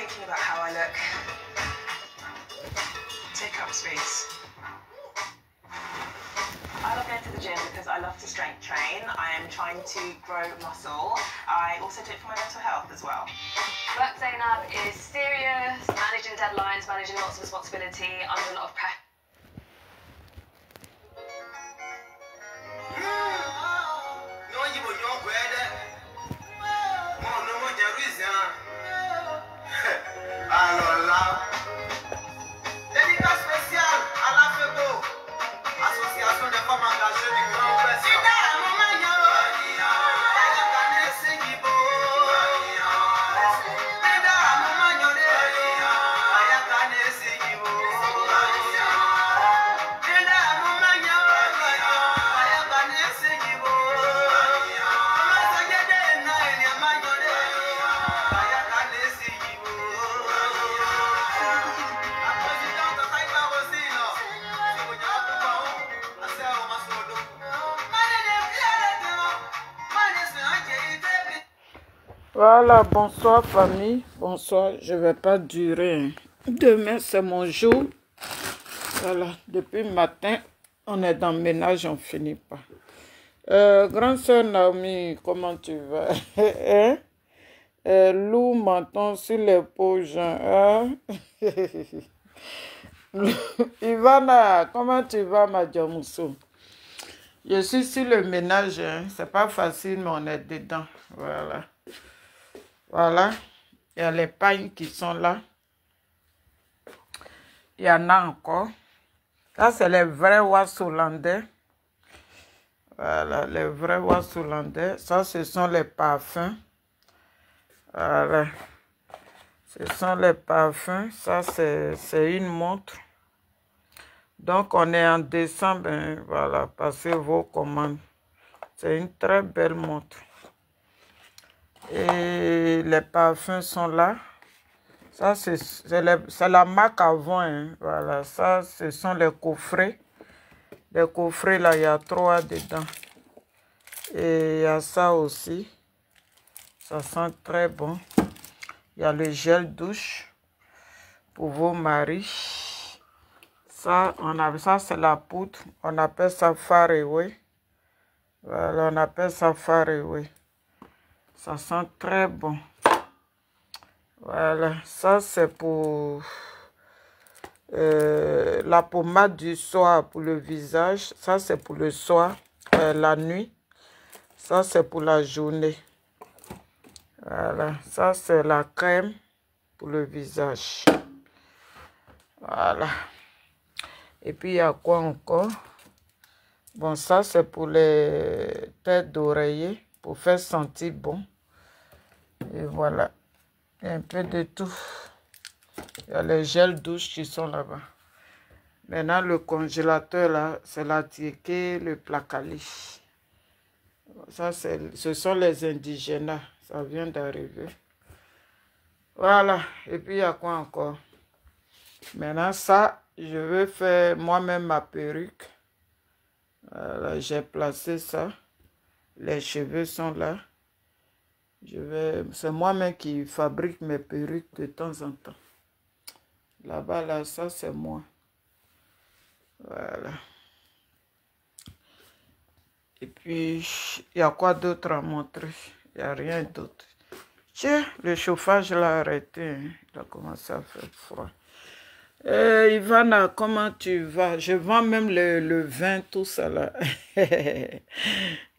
thinking about how I look. Take up space. I love going to the gym because I love to strength train. I am trying to grow muscle. I also do it for my mental health as well. Work Zainab is serious, managing deadlines, managing lots of responsibility, under a lot of pressure. Alors là, dédicace spéciale à la FEBO, Association des femmes engagées du Grand Ouest. Voilà, bonsoir famille, bonsoir, je vais pas durer. Demain c'est mon jour. Voilà, depuis le matin, on est dans le ménage, on finit pas. Grande sœur Naomi, comment tu vas? Hein? Loup menton sur l'épaule, hein? Ivana, comment tu vas, ma Djamoussou? Je suis sur le ménage, hein? C'est pas facile, mais on est dedans. Voilà. Voilà. Il y a les pagnes qui sont là. Il y en a encore. Ça, c'est les vrais Wassolandais. Voilà, les vrais Wassolandais. Ça, ce sont les parfums. Voilà. Ce sont les parfums. Ça, c'est une montre. Donc, on est en décembre. Hein, voilà, passez vos commandes. C'est une très belle montre. Et les parfums sont là. Ça, c'est la marque avant. Hein. Voilà, ça, ce sont les coffrets. Les coffrets, là, il y a 3 dedans. Et il y a ça aussi. Ça sent très bon. Il y a le gel douche pour vos maris. Ça, ça c'est la poudre. On appelle ça Far Away. Voilà, on appelle ça Far Away. Ça sent très bon. Voilà, ça c'est pour la pommade du soir pour le visage. Ça c'est pour le soir, la nuit. Ça c'est pour la journée. Voilà, ça c'est la crème pour le visage. Voilà. Et puis il y a quoi encore? Bon, ça c'est pour les têtes d'oreiller, pour faire sentir bon. Et voilà, il y a un peu de tout. Il y a les gels douche qui sont là-bas. Maintenant, le congélateur, là, c'est la tiéké, le placali. Ça, ce sont les indigènes. Ça vient d'arriver. Voilà. Et puis, il y a quoi encore? Maintenant, ça, je veux faire moi-même ma perruque. Voilà, j'ai placé ça. Les cheveux sont là. C'est moi-même qui fabrique mes perruques de temps en temps. Là-bas, là, ça, c'est moi. Voilà. Et puis, il y a quoi d'autre à montrer? Il n'y a rien d'autre. Tiens, le chauffage l'a arrêté. Hein. Il a commencé à faire froid. Ivana, comment tu vas? Je vends même le vin, tout ça là.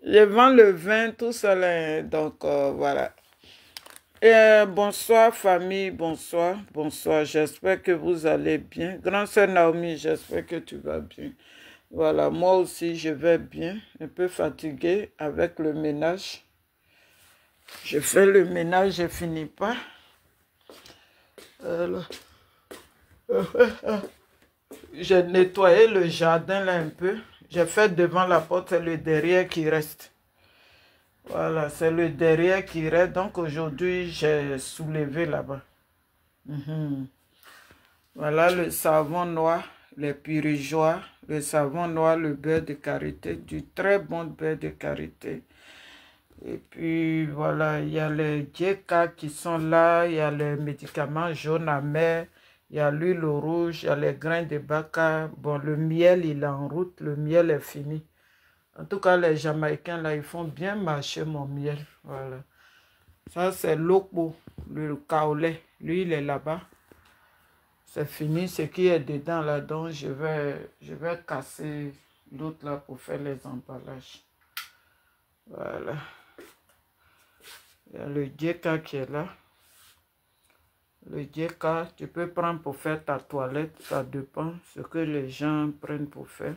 Je vends le vin, tout ça là. Donc, voilà. Bonsoir famille, bonsoir, bonsoir. J'espère que vous allez bien. Grande sœur Naomi, j'espère que tu vas bien. Voilà, moi aussi, je vais bien. Un peu fatiguée avec le ménage. Je fais le ménage, je finis pas. Alors, j'ai nettoyé le jardin là un peu. J'ai fait devant la porte, c'est le derrière qui reste. Voilà, c'est le derrière qui reste. Donc aujourd'hui, j'ai soulevé là-bas. Voilà le savon noir, les purigeoires, le savon noir, le beurre de karité, du très bon beurre de karité. Et puis voilà, il y a les JK qui sont là, il y a les médicaments jaunes amers, il y a l'huile rouge, il y a les grains de baka. Bon, le miel, il est en route, le miel est fini. En tout cas, les Jamaïcains, là, ils font bien marcher mon miel. Voilà. Ça, c'est l'Okpo, le kaolé. Lui, il est là-bas. C'est fini. Ce qui est dedans, là, donc je vais casser l'autre, là, pour faire les emballages. Voilà. Il y a le JK qui est là. Le JK, tu peux prendre pour faire ta toilette. Ça dépend ce que les gens prennent pour faire.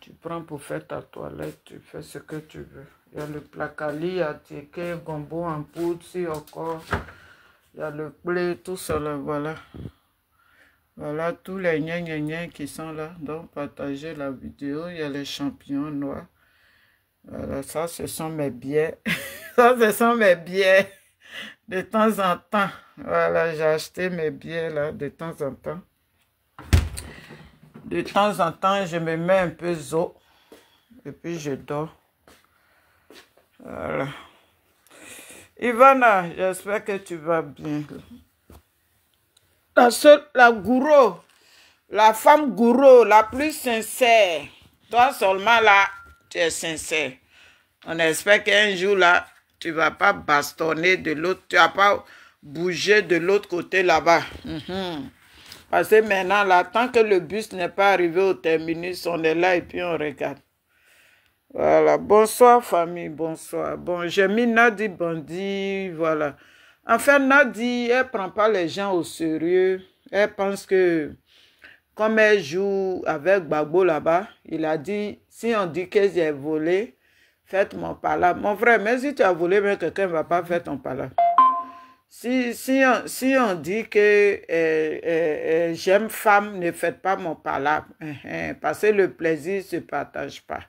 Tu prends pour faire ta toilette, tu fais ce que tu veux. Il y a le placali, attiqué, gombo en poudre, si encore. Il y a le blé, tout cela, voilà. Voilà tous les gna qui sont là. Donc, partagez la vidéo. Il y a les champignons noirs. Voilà, ça, ce sont mes biais. Ça, ce sont mes biais. De temps en temps. Voilà, j'ai acheté mes biais là, de temps en temps. De temps en temps, je me mets un peu d'eau et puis je dors. Voilà. Ivana, j'espère que tu vas bien. La gourou, la femme gourou, la plus sincère. Toi seulement là, tu es sincère. On espère qu'un jour là, tu ne vas pas bastonner de l'autre, tu ne vas pas bouger de l'autre côté là-bas. Parce que maintenant, là, tant que le bus n'est pas arrivé au terminus, on est là et puis on regarde. Voilà. Bonsoir, famille. Bonsoir. Bon, j'ai mis Nadi Bandi. Voilà. En fait, Nadi, elle ne prend pas les gens au sérieux. Elle pense que, comme elle joue avec Gbagbo là-bas, il a dit, si on dit que j'ai volé, faites mon palabre. Mon frère, même si tu as volé, mais quelqu'un ne va pas faire ton palabre. Si on dit que j'aime femme, ne faites pas mon palabre. Parce que le plaisir ne se partage pas.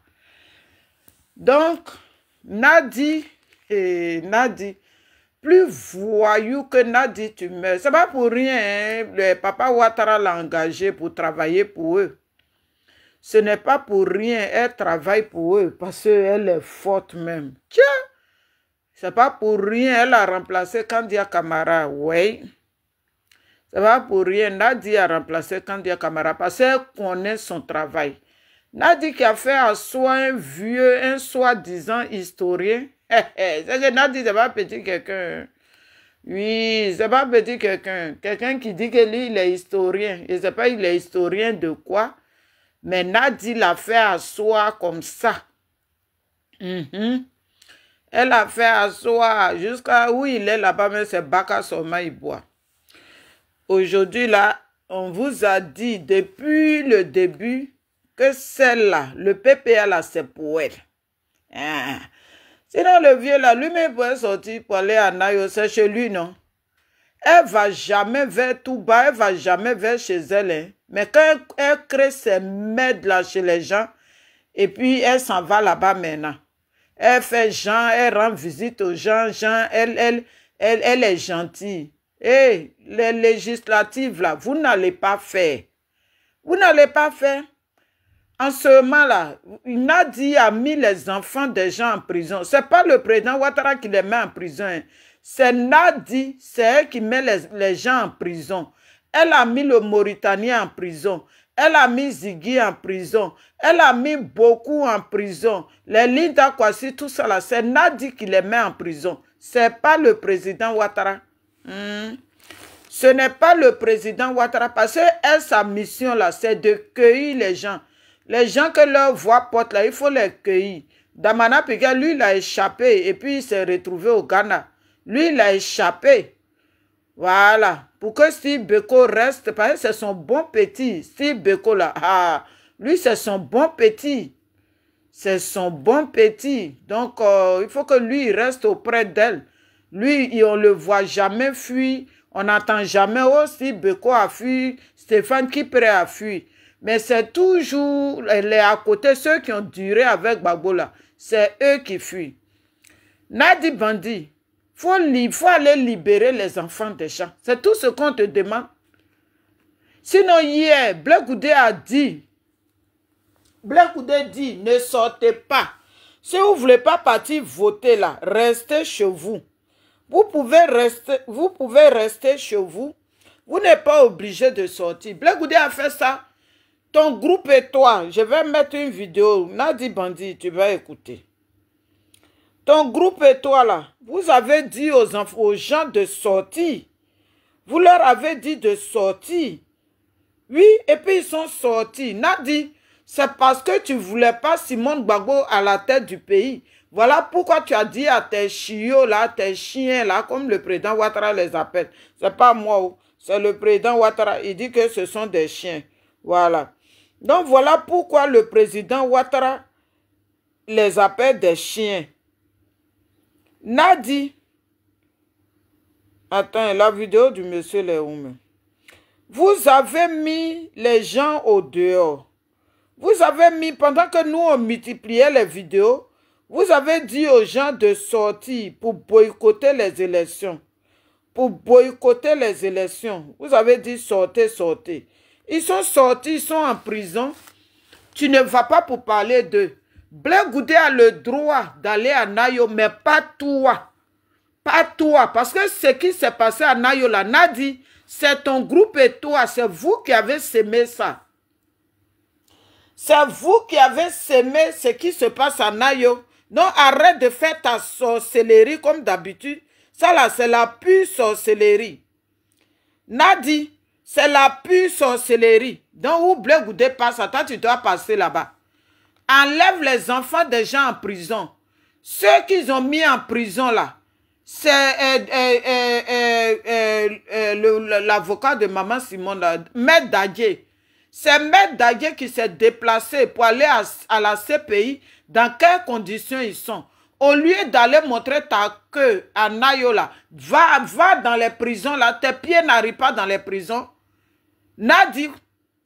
Donc, Nadi, plus voyou que Nadi, tu meurs. C'est pas pour rien, hein. Le papa Ouattara l'a engagé pour travailler pour eux. Ce n'est pas pour rien, elle travaille pour eux parce qu'elle est forte même. Tiens! C'est pas pour rien, elle a remplacé Kandia Camara, oui. C'est pas pour rien, Nadi a remplacé Kandia Camara parce qu'elle connaît son travail. Nadi qui a fait à soi un vieux, un soi-disant historien. C'est que Nadi, c'est pas petit quelqu'un. Oui, c'est pas petit quelqu'un. Quelqu'un qui dit que lui, il est historien. Je ne sais pas, il est historien de quoi. Mais Nadi l'a fait à soi comme ça. Elle a fait asseoir jusqu'à où il est là-bas, mais c'est Baka Soma, il boit. Aujourd'hui, là, on vous a dit depuis le début que celle-là, le PPA, là, c'est pour elle. Sinon, le vieux, là, lui-même pourrait sortir pour aller à Nayo, c'est chez lui, non? Elle ne va jamais vers Touba, elle ne va jamais vers chez elle. Hein. Mais quand elle crée ses merdes là chez les gens, et puis elle s'en va là-bas maintenant. Elle fait Jean, elle rend visite aux gens. Jean, elle est gentille. Et les législatives, là, vous n'allez pas faire. Vous n'allez pas faire. En ce moment-là, Nadi a mis les enfants des gens en prison. Ce n'est pas le président Ouattara qui les met en prison. Hein. C'est Nadi, c'est elle qui met les gens en prison. Elle a mis le Mauritanien en prison. Elle a mis Ziggy en prison. Elle a mis beaucoup en prison. Les Linda Kwasi, tout ça là, c'est Nadi qui les met en prison. Ce n'est pas le président Ouattara. Ce n'est pas le président Ouattara parce que elle, sa mission là, c'est de cueillir les gens. Les gens que leur voix porte là, il faut les cueillir. Damana Piga, lui, il a échappé et puis il s'est retrouvé au Ghana. Lui, il a échappé. Voilà. Pour que Steve Beko reste, parce que c'est son bon petit. Steve Beko là, lui, c'est son bon petit. C'est son bon petit. Donc, il faut que lui, il reste auprès d'elle. Lui, on ne le voit jamais fuir. On n'entend jamais, oh, Steve Beko a fui, Stéphane Kipre a fui. Mais c'est toujours les à côté, ceux qui ont duré avec Gbagbo là. C'est eux qui fuient. Nadi Bandi, il faut aller libérer les enfants des gens. C'est tout ce qu'on te demande. Sinon, hier, Blé Goudé a dit, ne sortez pas. Si vous ne voulez pas partir voter là, restez chez vous. Vous pouvez rester chez vous. Vous n'êtes pas obligé de sortir. Blé Goudé a fait ça. Ton groupe et toi, je vais mettre une vidéo. Nadi Bandi, tu vas écouter. Ton groupe et toi là, vous avez dit aux gens de sortir. Vous leur avez dit de sortir. Oui, et puis ils sont sortis. Nadi, c'est parce que tu ne voulais pas Simone Gbagbo à la tête du pays. Voilà pourquoi tu as dit à tes chiots là, tes chiens là, comme le président Ouattara les appelle. C'est pas moi, c'est le président Ouattara. Il dit que ce sont des chiens. Voilà. Donc voilà pourquoi le président Ouattara les appelle des chiens. Nadi. Attends, la vidéo du monsieur Léoume. Vous avez mis les gens au dehors. Vous avez mis, pendant que nous on multipliait les vidéos, vous avez dit aux gens de sortir pour boycotter les élections. Pour boycotter les élections. Vous avez dit sortez, sortez. Ils sont sortis, ils sont en prison. Tu ne vas pas pour parler d'eux. Blé Goudé a le droit d'aller à Nayo, mais pas toi. Pas toi. Parce que ce qui s'est passé à Nayo, là, Nadi, c'est ton groupe et toi. C'est vous qui avez sémé ça. C'est vous qui avez sémé ce qui se passe à Nayo. Donc arrête de faire ta sorcellerie comme d'habitude. Ça là, c'est la pure sorcellerie. Nadi, c'est la pure sorcellerie. Donc où Blé Goudé passe, attends, tu dois passer là-bas. Enlève les enfants des gens en prison. Ceux qu'ils ont mis en prison là, c'est l'avocat de Maman Simone, Maître Dadje. C'est Maître Dadje qui s'est déplacé pour aller à la CPI. Dans quelles conditions ils sont? Au lieu d'aller montrer ta queue à Nayola, va dans les prisons là. Tes pieds n'arrivent pas dans les prisons. Nadi,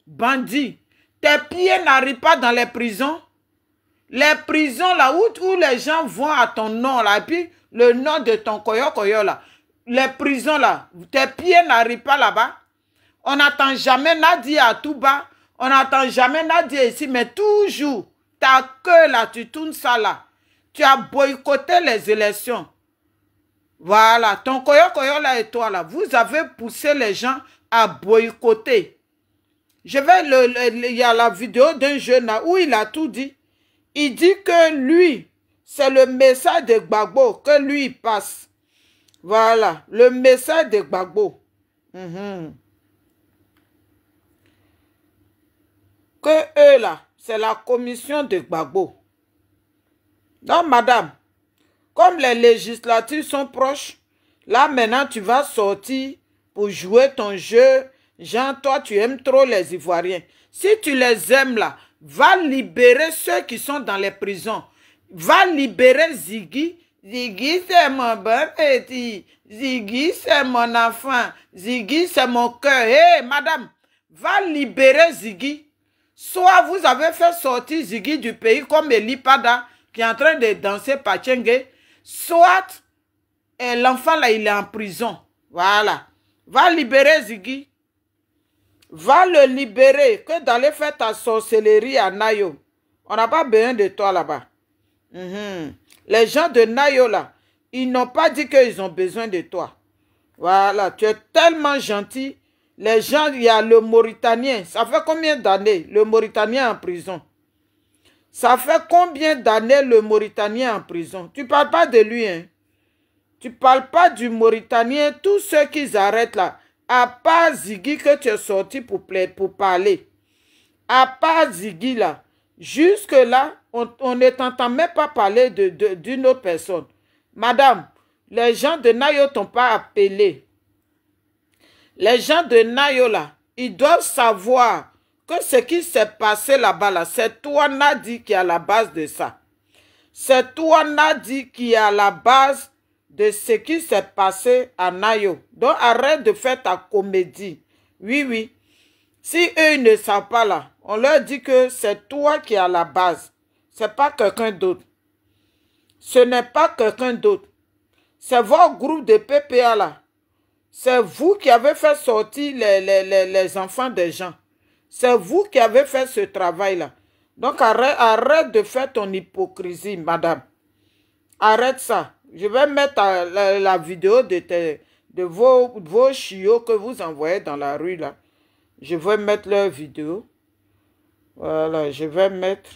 bandit, tes pieds n'arrivent pas dans les prisons. Les prisons là où les gens vont à ton nom là, et puis le nom de ton koyo là. Les prisons là, tes pieds n'arrivent pas là-bas. On n'attend jamais Nadi à tout bas. On n'attend jamais Nadi ici, mais toujours, ta queue là, tu tournes ça là. Tu as boycotté les élections. Voilà, ton koyo là et toi là, vous avez poussé les gens à boycotter. Il y a la vidéo d'un jeune là où il a tout dit. Il dit que lui, c'est le message de Gbagbo que lui il passe. Voilà, le message de Gbagbo. Que eux là, c'est la commission de Gbagbo. Donc madame, comme les législatives sont proches, là maintenant tu vas sortir pour jouer ton jeu. Jean, toi tu aimes trop les Ivoiriens. Si tu les aimes là, va libérer ceux qui sont dans les prisons. Va libérer Ziggy. Ziggy c'est mon bon petit. Ziggy c'est mon enfant. Ziggy c'est mon cœur. Hé madame, va libérer Ziggy. Soit vous avez fait sortir Ziggy du pays comme Eli Pada qui est en train de danser Pachengue. Soit l'enfant là il est en prison. Voilà. Va libérer Ziggy. Va le libérer que d'aller faire ta sorcellerie à Nayo. On n'a pas besoin de toi là-bas. Les gens de Nayo là, ils n'ont pas dit qu'ils ont besoin de toi. Voilà, tu es tellement gentil. Les gens, il y a le Mauritanien. Ça fait combien d'années le Mauritanien en prison? Ça fait combien d'années le Mauritanien en prison? Tu ne parles pas de lui, hein? Tu ne parles pas du Mauritanien. Tous ceux qui arrêtent là. À part Ziggy que tu es sorti pour parler. À part Ziggy là. Jusque là, on ne t'entend même pas parler d'une autre personne. Madame, les gens de Nayo t'ont pas appelé. Les gens de Nayo là, ils doivent savoir que ce qui s'est passé là-bas là, c'est toi Nadi qui est à la base de ça. C'est toi Nadi qui est à la base de ce qui s'est passé à Nayo. Donc arrête de faire ta comédie. Oui, oui. Si eux ne savent pas là, on leur dit que c'est toi qui es à la base. C'est pas quelqu'un d'autre. Ce n'est pas quelqu'un d'autre. C'est votre groupe de PPA là. C'est vous qui avez fait sortir les enfants des gens. C'est vous qui avez fait ce travail là. Donc, arrête de faire ton hypocrisie, madame. Arrête ça. Je vais mettre la vidéo de vos chiots que vous envoyez dans la rue, là. Je vais mettre leur vidéo. Voilà, je vais mettre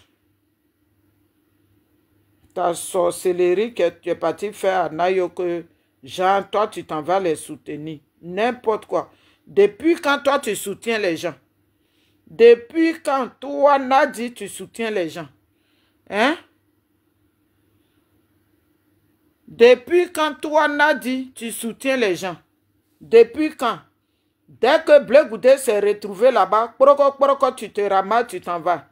ta sorcellerie que tu es parti faire à Nayo, que Jean, toi, tu t'en vas les soutenir. N'importe quoi. Depuis quand toi, tu soutiens les gens? Depuis quand toi, Nadi, tu soutiens les gens? Hein? Depuis quand toi, Nadi, tu soutiens les gens? Depuis quand? Dès que Blé Goudé s'est retrouvé là-bas, tu te ramasses, tu t'en vas.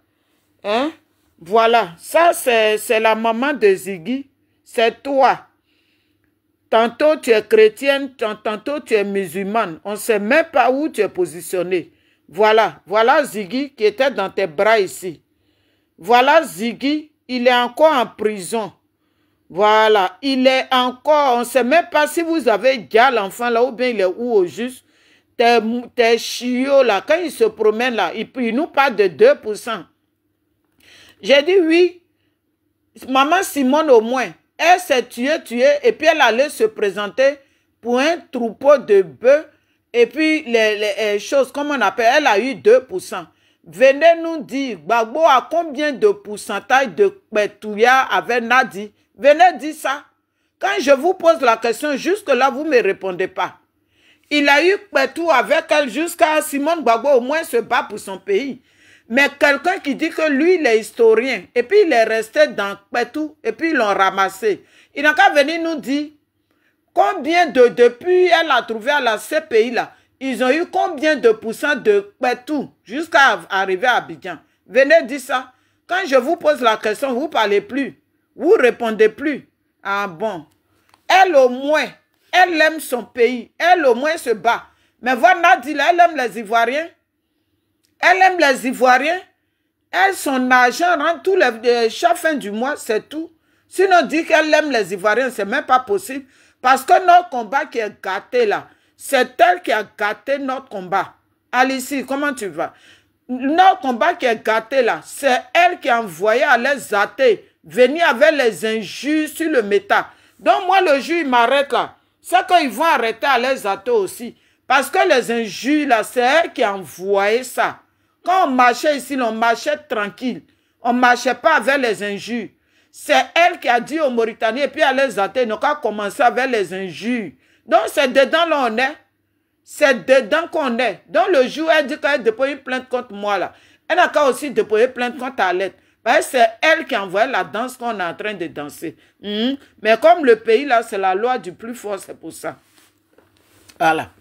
Hein? Voilà, ça c'est la maman de Ziggy. C'est toi. Tantôt tu es chrétienne, tantôt tu es musulmane. On ne sait même pas où tu es positionné. Voilà, voilà Ziggy qui était dans tes bras ici. Voilà Ziggy, il est encore en prison. Voilà, il est encore, on ne sait même pas si vous avez déjà l'enfant là ou bien il est où au juste. Tes chiots là, quand ils se promènent là, ils nous parlent de 2%. J'ai dit oui, maman Simone au moins, elle s'est tuée, et puis elle allait se présenter pour un troupeau de bœufs, et puis les choses, comme on appelle, elle a eu 2%. Venez nous dire, Gbagbo a combien de pourcentage de Petouya avec Nadi? Venez dire ça. Quand je vous pose la question, jusque-là, vous ne me répondez pas. Il a eu Petou avec elle jusqu'à Simone Gbagbo au moins se bat pour son pays. Mais quelqu'un qui dit que lui, il est historien, et puis il est resté dans Petou, et puis ils l'ont ramassé. Il n'a qu'à venir nous dire combien depuis elle a trouvé à la CPI là, ils ont eu combien de pourcents de Petou jusqu'à arriver à Abidjan. Venez dire ça. Quand je vous pose la question, vous ne parlez plus. Vous ne répondez plus. Ah bon. Elle au moins, elle aime son pays. Elle au moins se bat. Mais voilà Nadi là, elle aime les Ivoiriens. Elle aime les Ivoiriens. Elle, son argent rentre tous chaque fin du mois, c'est tout. Sinon, dit qu'elle aime les Ivoiriens, c'est même pas possible. Parce que notre combat qui est gâté là, c'est elle qui a gâté notre combat. Alice, comment tu vas? Notre combat qui est gâté là, c'est elle qui a envoyé à les athées venir avec les injures sur le métal. Donc moi, le jour, il m'arrête là. C'est qu'ils vont arrêter à les athées aussi. Parce que les injures là, c'est elle qui a envoyé ça. Quand on marchait ici, on marchait tranquille. On ne marchait pas avec les injures. C'est elle qui a dit aux Mauritaniens, et puis à les athées, ils n'ont qu'à commencer avec les injures. Donc c'est dedans là on est. C'est dedans qu'on est. Donc le jour où elle dit qu'elle dépose une plainte contre moi là, elle n'a qu'à aussi déposer plainte contre Alette. C'est elle qui envoie la danse qu'on est en train de danser. Mais comme le pays là, c'est la loi du plus fort, c'est pour ça. Voilà.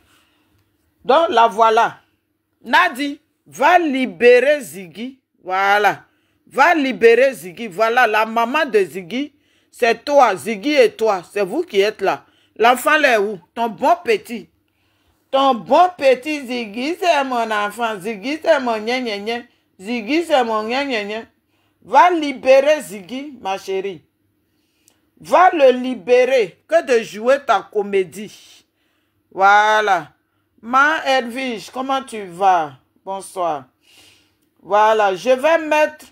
Donc la voilà. Nadi, va libérer Ziggy. Voilà. Va libérer Ziggy. Voilà, la maman de Ziggy, c'est toi, Ziggy et toi. C'est vous qui êtes là. L'enfant là est où? Ton bon petit. Ton bon petit Ziggy, c'est mon enfant. Ziggy, c'est mon gna. Ziggy, c'est mon gna. Va libérer Ziggy, ma chérie. Va le libérer. Que de jouer ta comédie. Voilà. Ma Edwige, comment tu vas? Bonsoir. Voilà, je vais mettre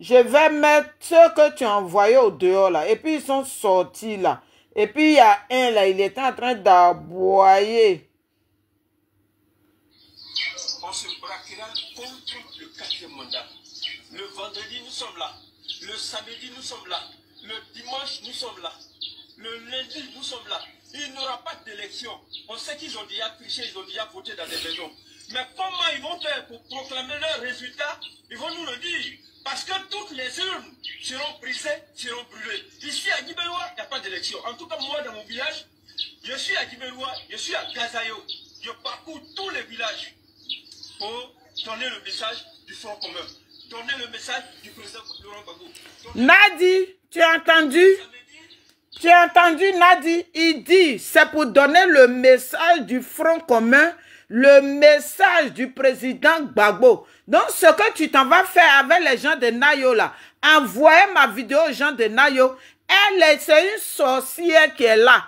ce que tu as envoyé au dehors là. Et puis ils sont sortis là. Et puis il y a un là, il était en train d'aboyer. On se braquera contre le 4e mandat. Le vendredi, nous sommes là. Le samedi, nous sommes là. Le dimanche, nous sommes là. Le lundi, nous sommes là. Il n'y aura pas d'élection. On sait qu'ils ont déjà triché, ils ont déjà voté dans des maisons. Mais comment ils vont faire pour proclamer leurs résultats? Ils vont nous le dire. Parce que toutes les urnes seront brisées, seront brûlées. Ici à Guibélois, il n'y a pas d'élection. En tout cas, moi, dans mon village, je suis à Guibélois, je suis à Gazayo. Je parcours tous les villages pour donner le message du Front commun. Donner le message du président Laurent Gbagbo. Nadi, tu as entendu? Tu as entendu Nadi? Il dit, c'est pour donner le message du Front commun, le message du président Gbagbo. Donc, ce que tu t'en vas faire avec les gens de Nayo là, envoyez ma vidéo aux gens de Nayo. Elle, c'est une sorcière qui est là.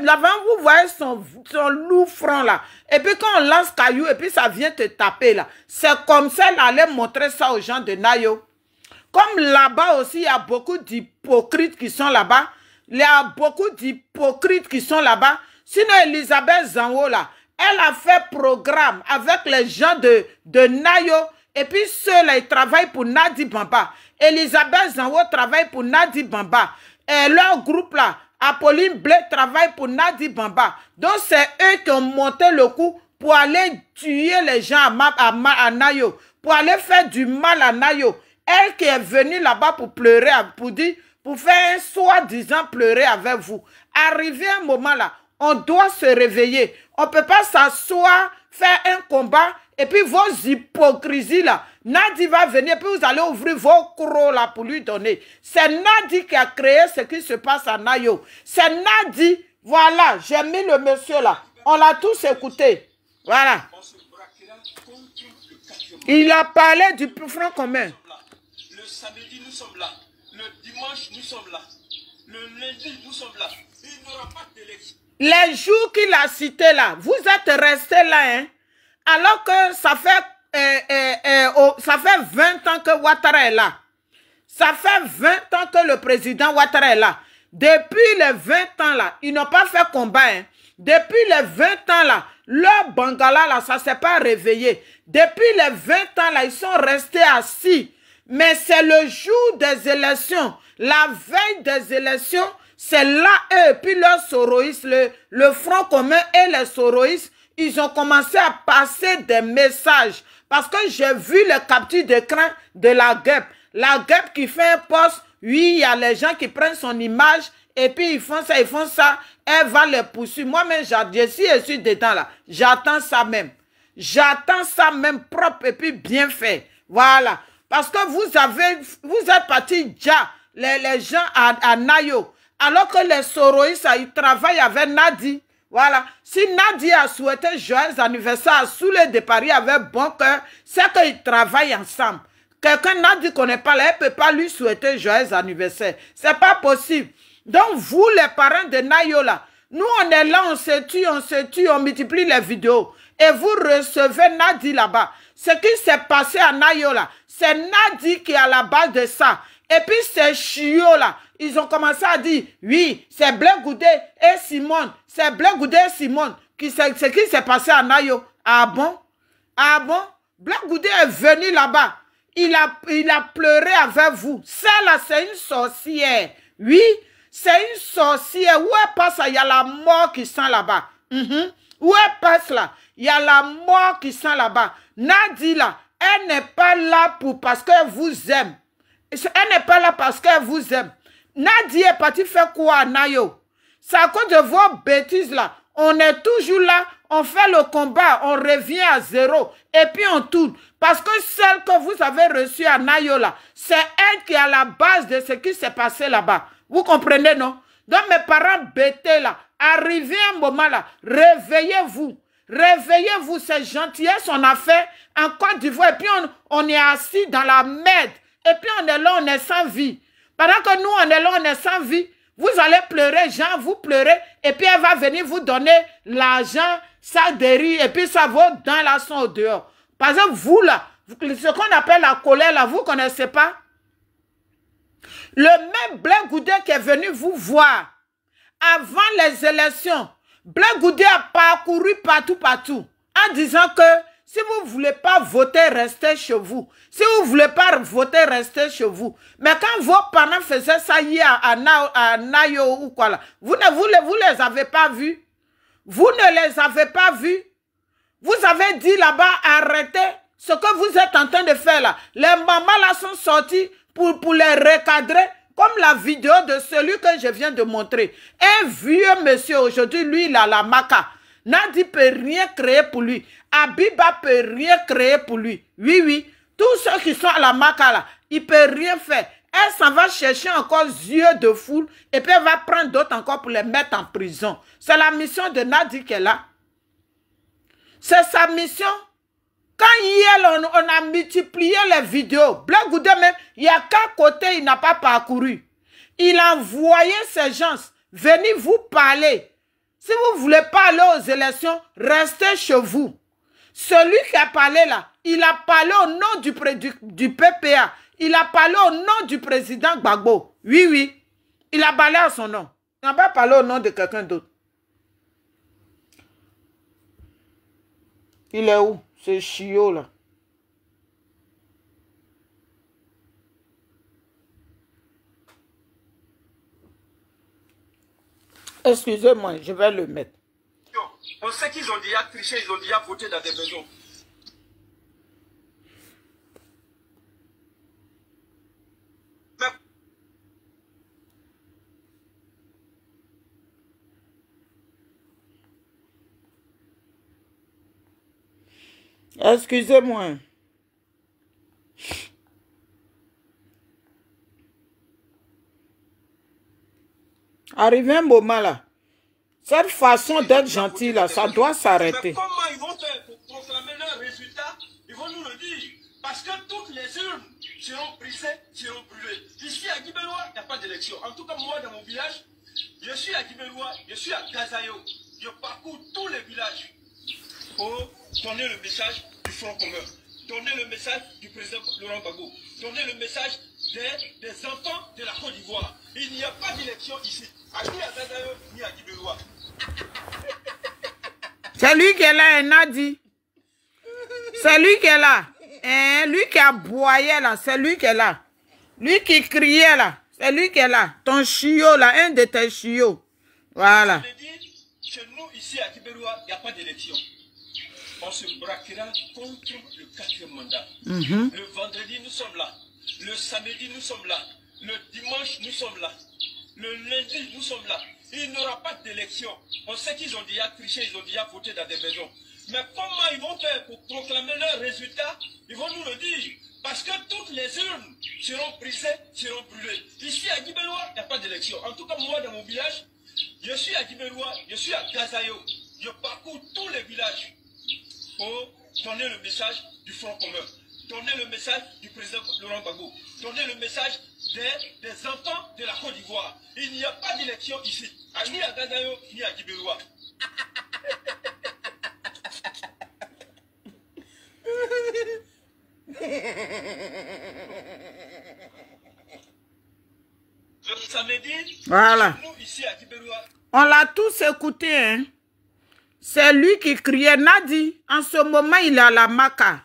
L'avant, vous voyez son loup front là. Et puis quand on lance caillou, et puis ça vient te taper là. C'est comme ça, elle allait montrer ça aux gens de Nayo. Comme là-bas aussi, il y a beaucoup d'hypocrites qui sont là-bas. Il y a beaucoup d'hypocrites qui sont là-bas. Sinon, Elisabeth Zanwo, là, elle a fait programme avec les gens de Nayo. Et puis ceux-là, ils travaillent pour Nadi Bamba. Elisabeth Zanwo travaille pour Nadi Bamba. Et leur groupe là, Apolline Blé travaille pour Nadi Bamba. Donc c'est eux qui ont monté le coup pour aller tuer les gens à Nayo. Pour aller faire du mal à Nayo. Elle qui est venue là-bas pour pleurer, pour faire un soi-disant pleurer avec vous. Arrivé un moment là, on doit se réveiller. On ne peut pas s'asseoir, faire un combat, et puis vos hypocrisies là, Nadi va venir, puis vous allez ouvrir vos crocs là pour lui donner. C'est Nadi qui a créé ce qui se passe à Nayo. C'est Nadi, voilà, j'ai mis le monsieur là. On l'a tous écouté. Voilà. Il a parlé du front commun. Le samedi, nous sommes là. Le dimanche, nous sommes là. Le lundi, nous sommes là. Il n'y aura pas d'élection. Les jours qu'il a cités là, vous êtes restés là, hein? Alors que ça fait 20 ans que Ouattara est là. Ça fait 20 ans que le président Ouattara est là. Depuis les 20 ans là, ils n'ont pas fait combat. Hein. Depuis les 20 ans là, leur Bangala là, ça ne s'est pas réveillé. Depuis les 20 ans là, ils sont restés assis. Mais c'est le jour des élections, la veille des élections, c'est là eux, puis leurs soroïstes, le Front commun et les soroïstes, ils ont commencé à passer des messages. Parce que j'ai vu le capture d'écran de la guêpe. La guêpe qui fait un poste, oui, il y a les gens qui prennent son image et puis ils font ça, elle va les poursuivre. Moi-même, je suis dedans là. J'attends ça même. J'attends ça même propre et puis bien fait. Voilà. Parce que vous êtes partis déjà, les gens à Nayo. Alors que les soroïstes, ils travaillent avec Nadi. Voilà. Si Nadi a souhaité joyeux anniversaire sous le de Paris avec bon cœur, c'est qu'ils travaillent ensemble. Quelqu'un Nadi ne connaît pas, elle ne peut pas lui souhaiter joyeux anniversaire. C'est pas possible. Donc, vous, les parents de Nayo, là, nous, on est là, on se tue, on multiplie les vidéos. Et vous recevez Nadi là-bas. Ce qui s'est passé à Nayo, là, c'est Nadi qui est à la base de ça. Et puis, ces chiots, là, ils ont commencé à dire, oui, c'est Blé Goudé et Simone. C'est Blé Goudé et Simone. Ce qui s'est passé à Nayo. Ah bon? Ah bon? Blé Goudé est venu là-bas. Il a pleuré avec vous. Ça, là, c'est une sorcière. Oui, c'est une sorcière. Où elle passe, il y a la mort qui sent là-bas. Où elle passe, là, il y a la mort qui sent là-bas. Nadi, là, elle n'est pas là parce qu'elle vous aime. Elle n'est pas là parce qu'elle vous aime. Nadi est parti faire quoi à Nayo? C'est à cause de vos bêtises là. On est toujours là, on fait le combat, on revient à zéro. Et puis on tourne. Parce que celle que vous avez reçue à Nayo là, c'est elle qui est à la base de ce qui s'est passé là-bas. Vous comprenez, non? Donc mes parents bêtés là, arrivez un moment là, réveillez-vous. Réveillez-vous, c'est gentillesse, on a fait en Côte d'Ivoire. Et puis on est assis dans la merde. Et puis on est là, on est sans vie. Pendant que nous, on est là, on est sans vie, vous allez pleurer, Jean, vous pleurez, et puis elle va venir vous donner l'argent, ça de riz, et puis ça vaut dans la son au dehors. Par exemple, vous là, ce qu'on appelle la colère là, vous ne connaissez pas? Le même Blé Goudé qui est venu vous voir avant les élections, Blé Goudé a parcouru partout, en disant que si vous ne voulez pas voter, restez chez vous. Si vous ne voulez pas voter, restez chez vous. Mais quand vos parents faisaient ça hier à Nayo ou quoi là, vous les avez pas vus. Vous ne les avez pas vus. Vous avez dit là-bas, arrêtez ce que vous êtes en train de faire là. Les mamans là sont sorties pour les recadrer, comme la vidéo de celui que je viens de montrer. Un vieux monsieur aujourd'hui, lui, il a la maca. Nadi ne peut rien créer pour lui. Abiba ne peut rien créer pour lui. Oui, oui. Tous ceux qui sont à la maca là, ils ne peuvent rien faire. Elle s'en va chercher encore yeux de foule et puis elle va prendre d'autres encore pour les mettre en prison. C'est la mission de Nadi qui est là. C'est sa mission. Quand hier, on a multiplié les vidéos, Blé Goudé même, il n'y a qu'à côté, il n'a pas parcouru. Il a envoyé ces gens, venez vous parler. Si vous ne voulez pas aller aux élections, restez chez vous. Celui qui a parlé là, il a parlé au nom du PPA. Il a parlé au nom du président Gbagbo. Oui, oui. Il a parlé à son nom. Il n'a pas parlé au nom de quelqu'un d'autre. Il est où? Ce chiot là. Excusez-moi, je vais le mettre. On sait qu'ils ont déjà triché, ils ont déjà voté dans des maisons. Excusez-moi. Arrivé un moment là. Cette façon d'être gentil là, ça doit s'arrêter. Mais comment ils vont faire pour proclamer leurs résultats? Ils vont nous le dire. Parce que toutes les urnes seront brisées, seront brûlées. Ici à Guibélois, il n'y a pas d'élection. En tout cas, moi, dans mon village, je suis à Guibélois, je suis à Gazayo. Je parcours tous les villages pour donner le message du Front commun. Donner le message du président Laurent Gbagbo. Donner le message des enfants de la Côte d'Ivoire. Il n'y a pas d'élection ici. Ni à Gazayo, ni à Guibélois. C'est lui qui est là, Nadi. C'est lui qui est là. Lui qui a boyé là, c'est lui qui est là. Lui qui criait là, c'est lui qui est là. Ton chiot là, un de tes chiots. Voilà. Je dis, chez nous ici à Guibélois, il n'y a pas d'élection. On se braquera contre le 4e mandat. Le vendredi, nous sommes là. Le samedi, nous sommes là. Le dimanche, nous sommes là. Le lundi, nous sommes là. Il n'y aura pas d'élection. On sait qu'ils ont déjà triché, ils ont déjà voté dans des maisons. Mais comment ils vont faire pour proclamer leurs résultats? Ils vont nous le dire. Parce que toutes les urnes seront brisées, seront brûlées. Ici à Guibélois, il n'y a pas d'élection. En tout cas, moi, dans mon village, je suis à Guibélois, je suis à Gazayo. Je parcours tous les villages pour donner le message du Front commun. Donner le message du président Laurent Gbagbo. Donner le message des enfants de la Côte d'Ivoire. Il n'y a pas d'élection ici. Ni à Gazayo, ni à Guibélois. Le samedi, voilà. Nous ici à Guibélois. On l'a tous écouté, hein. C'est lui qui criait. Nadi, en ce moment, il est à la Maca.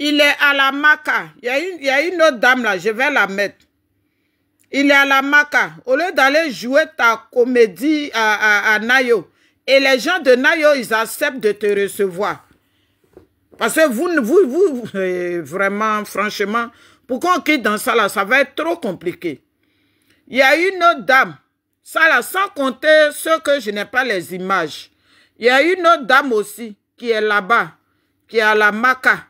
Il est à la Maca. Il y a une autre dame là, je vais la mettre. Il est à la Maca. Au lieu d'aller jouer ta comédie à Nayo. Et les gens de Nayo, ils acceptent de te recevoir. Parce que vous vraiment, franchement, pour qu'on quitte dans ça là, ça va être trop compliqué. Il y a une autre dame. Ça là, sans compter ceux que je n'ai pas les images. Il y a une autre dame aussi qui est là-bas, qui est à la Maca.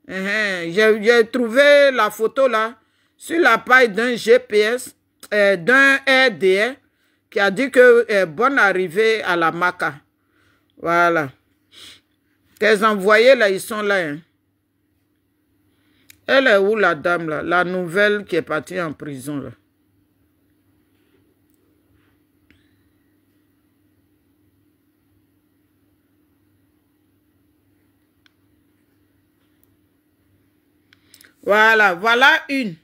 J'ai trouvé la photo là sur la page d'un GPS, d'un RDR, qui a dit que bonne arrivée à la Maca. Voilà. Tes envoyés là, ils sont là. Hein. Elle est où la dame là? La nouvelle qui est partie en prison là. Voilà, voilà une.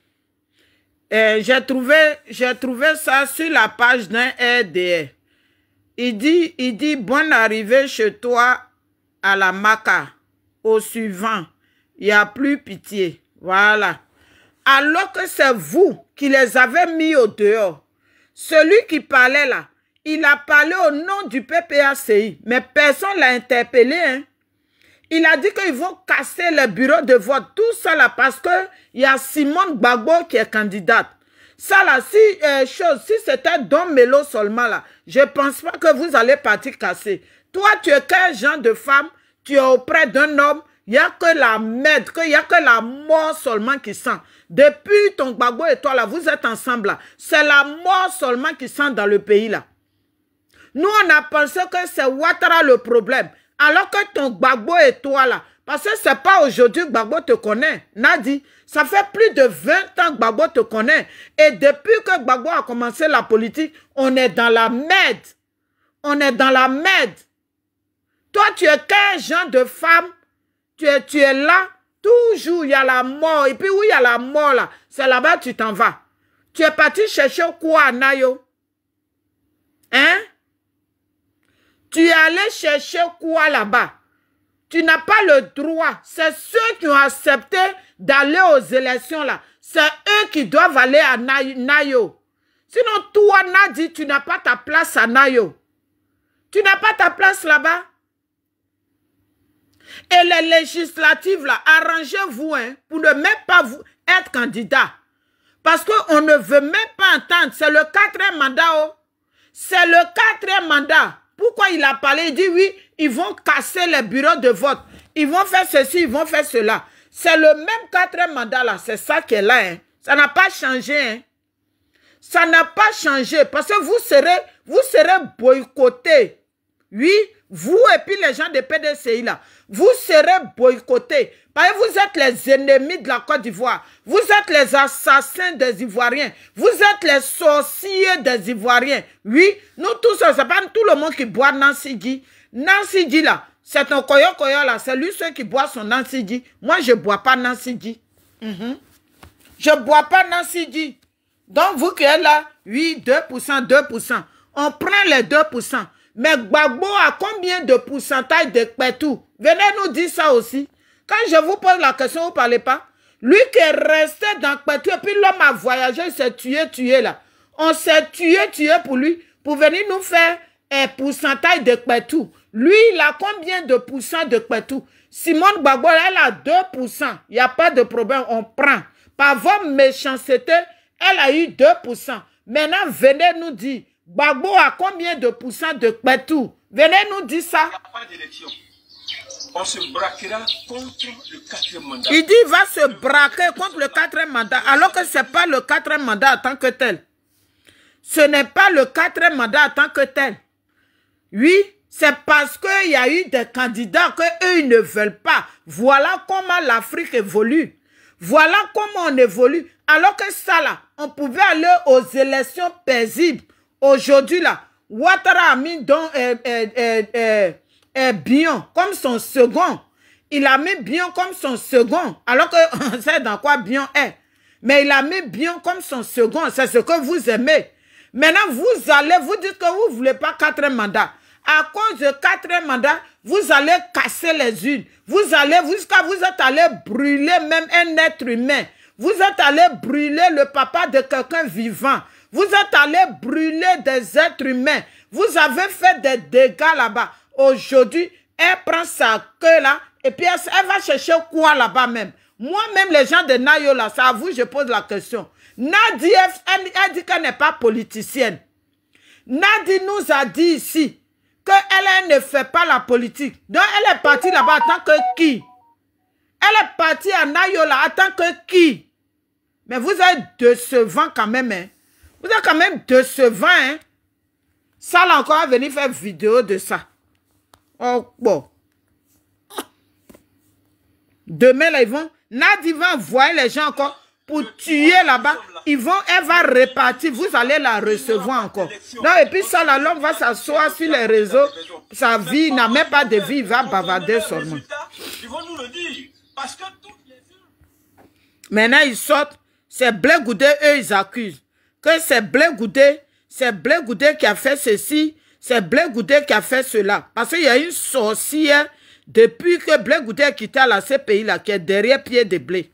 J'ai trouvé ça sur la page d'un RDR. Il dit, bonne arrivée chez toi à la Maca. Au suivant, il n'y a plus pitié. Voilà. Alors que c'est vous qui les avez mis au dehors. Celui qui parlait là, il a parlé au nom du PPACI, mais personne ne l'a interpellé, hein. Il a dit qu'ils vont casser le bureau de vote. Tout ça là parce que il y a Simone Gbagbo qui est candidate. Ça là, si c'était Don Melo seulement là, je ne pense pas que vous allez partir casser. Toi, tu es quel genre de femme? Tu es auprès d'un homme. Il n'y a que la merde, il n'y a que la mort seulement qui sent. Depuis ton Gbagbo et toi là, vous êtes ensemble là. C'est la mort seulement qui sent dans le pays là. Nous, on a pensé que c'est Ouattara le problème. Alors que ton Gbagbo et toi là, parce que c'est pas aujourd'hui que Gbagbo te connaît, Nadi, ça fait plus de 20 ans que Gbagbo te connaît. Et depuis que Gbagbo a commencé la politique, on est dans la merde. On est dans la merde. Toi, tu es quel genre de femme? Tu es là, Toujours, il y a la mort. Et puis, où il y a la mort, là, c'est là-bas tu t'en vas. Tu es parti chercher quoi à Nayo? Hein? Tu es allé chercher quoi là-bas? Tu n'as pas le droit. C'est ceux qui ont accepté d'aller aux élections, là. C'est eux qui doivent aller à Nayo. Sinon, toi, Nadi, tu n'as pas ta place à Nayo. Tu n'as pas ta place là-bas. Et les législatives, là, arrangez-vous hein, pour ne même pas vous être candidat. Parce qu'on ne veut même pas entendre. C'est le 4e mandat. Oh. C'est le 4e mandat. Pourquoi il a parlé? Il dit oui, ils vont casser les bureaux de vote. Ils vont faire ceci, ils vont faire cela. C'est le même 4e mandat là. C'est ça qui est là. Hein. Ça n'a pas changé. Hein. Ça n'a pas changé. Parce que vous serez boycottés. Oui, vous et puis les gens de PDCI là. Vous serez boycottés. Parce que vous êtes les ennemis de la Côte d'Ivoire. Vous êtes les assassins des Ivoiriens. Vous êtes les sorciers des Ivoiriens. Oui, nous tous, c'est pas tout le monde qui boit Nancy Guy. Nancy Guy là, c'est un koyo là. C'est lui seul qui boit son Nancy Guy. Moi, je ne bois pas Nancy Guy. Je ne bois pas Nancy Guy. Donc, vous qui êtes là, oui, 2%, 2%. On prend les 2%. Mais Gbagbo a combien de pourcentage de Kpetou? Venez nous dire ça aussi. Quand je vous pose la question, vous ne parlez pas. Lui qui est resté dans Kpetou, et puis l'homme a voyagé, il s'est tué là. On s'est tué pour lui, pour venir nous faire un pourcentage de Kpetou. Lui, il a combien de pourcents de Kpetou? Simone Gbagbo, elle a 2%. Il n'y a pas de problème, on prend. Par votre méchanceté, elle a eu 2%. Maintenant, venez nous dire, Gbagbo a combien de pourcents de Kpetou? Venez nous dire ça. Il n'y a pas d'élection. On se braquera contre le 4e mandat. Il dit qu'il va se braquer contre le 4e mandat, alors que ce n'est pas le 4e mandat en tant que tel. Ce n'est pas le 4e mandat en tant que tel. Oui, c'est parce qu'il y a eu des candidats qu'eux, ils ne veulent pas. Voilà comment l'Afrique évolue. Voilà comment on évolue. Alors que ça, là, on pouvait aller aux élections paisibles. Aujourd'hui, là, Ouattara a mis donc Bion comme son second. Il a mis Bion comme son second. Alors qu'on sait dans quoi Bion est. Mais il a mis Bion comme son second. C'est ce que vous aimez. Maintenant, vous allez, vous dites que vous ne voulez pas 4e mandat. À cause de 4e mandat, vous allez casser les unes. Vous allez, vous êtes allé brûler même un être humain. Vous êtes allé brûler le papa de quelqu'un vivant. Vous êtes allé brûler des êtres humains. Vous avez fait des dégâts là-bas. Aujourd'hui, elle prend sa queue là et puis elle va chercher quoi là-bas même. Moi-même, les gens de Nayo là, c'est à vous je pose la question. Nadi, elle dit qu'elle n'est pas politicienne. Nadi nous a dit ici qu'elle ne fait pas la politique. Donc, elle est partie là-bas en tant que qui? Elle est partie à Nayo là en tant que qui? Mais vous êtes décevant quand même, hein? Vous êtes quand même décevant, hein? Ça là encore, venir faire vidéo de ça. Oh, bon. Demain, là, ils vont... Nadi va envoyer les gens encore pour tuer là-bas. Elle va répartir. Vous allez la recevoir encore. Non, et puis ça, là, l'homme va s'asseoir sur les réseaux. Sa vie n'a même pas de vie. Il va bavarder seulement. Ils vont nous le dire. Parce que maintenant, ils sortent. C'est Blé Goudé, eux, ils accusent. Que c'est Blé Goudé qui a fait ceci. C'est Blé Goudé qui a fait cela. Parce qu'il y a une sorcière, depuis que Blé Goudé a quitté la CPI, là, qui est derrière Pied de Blé.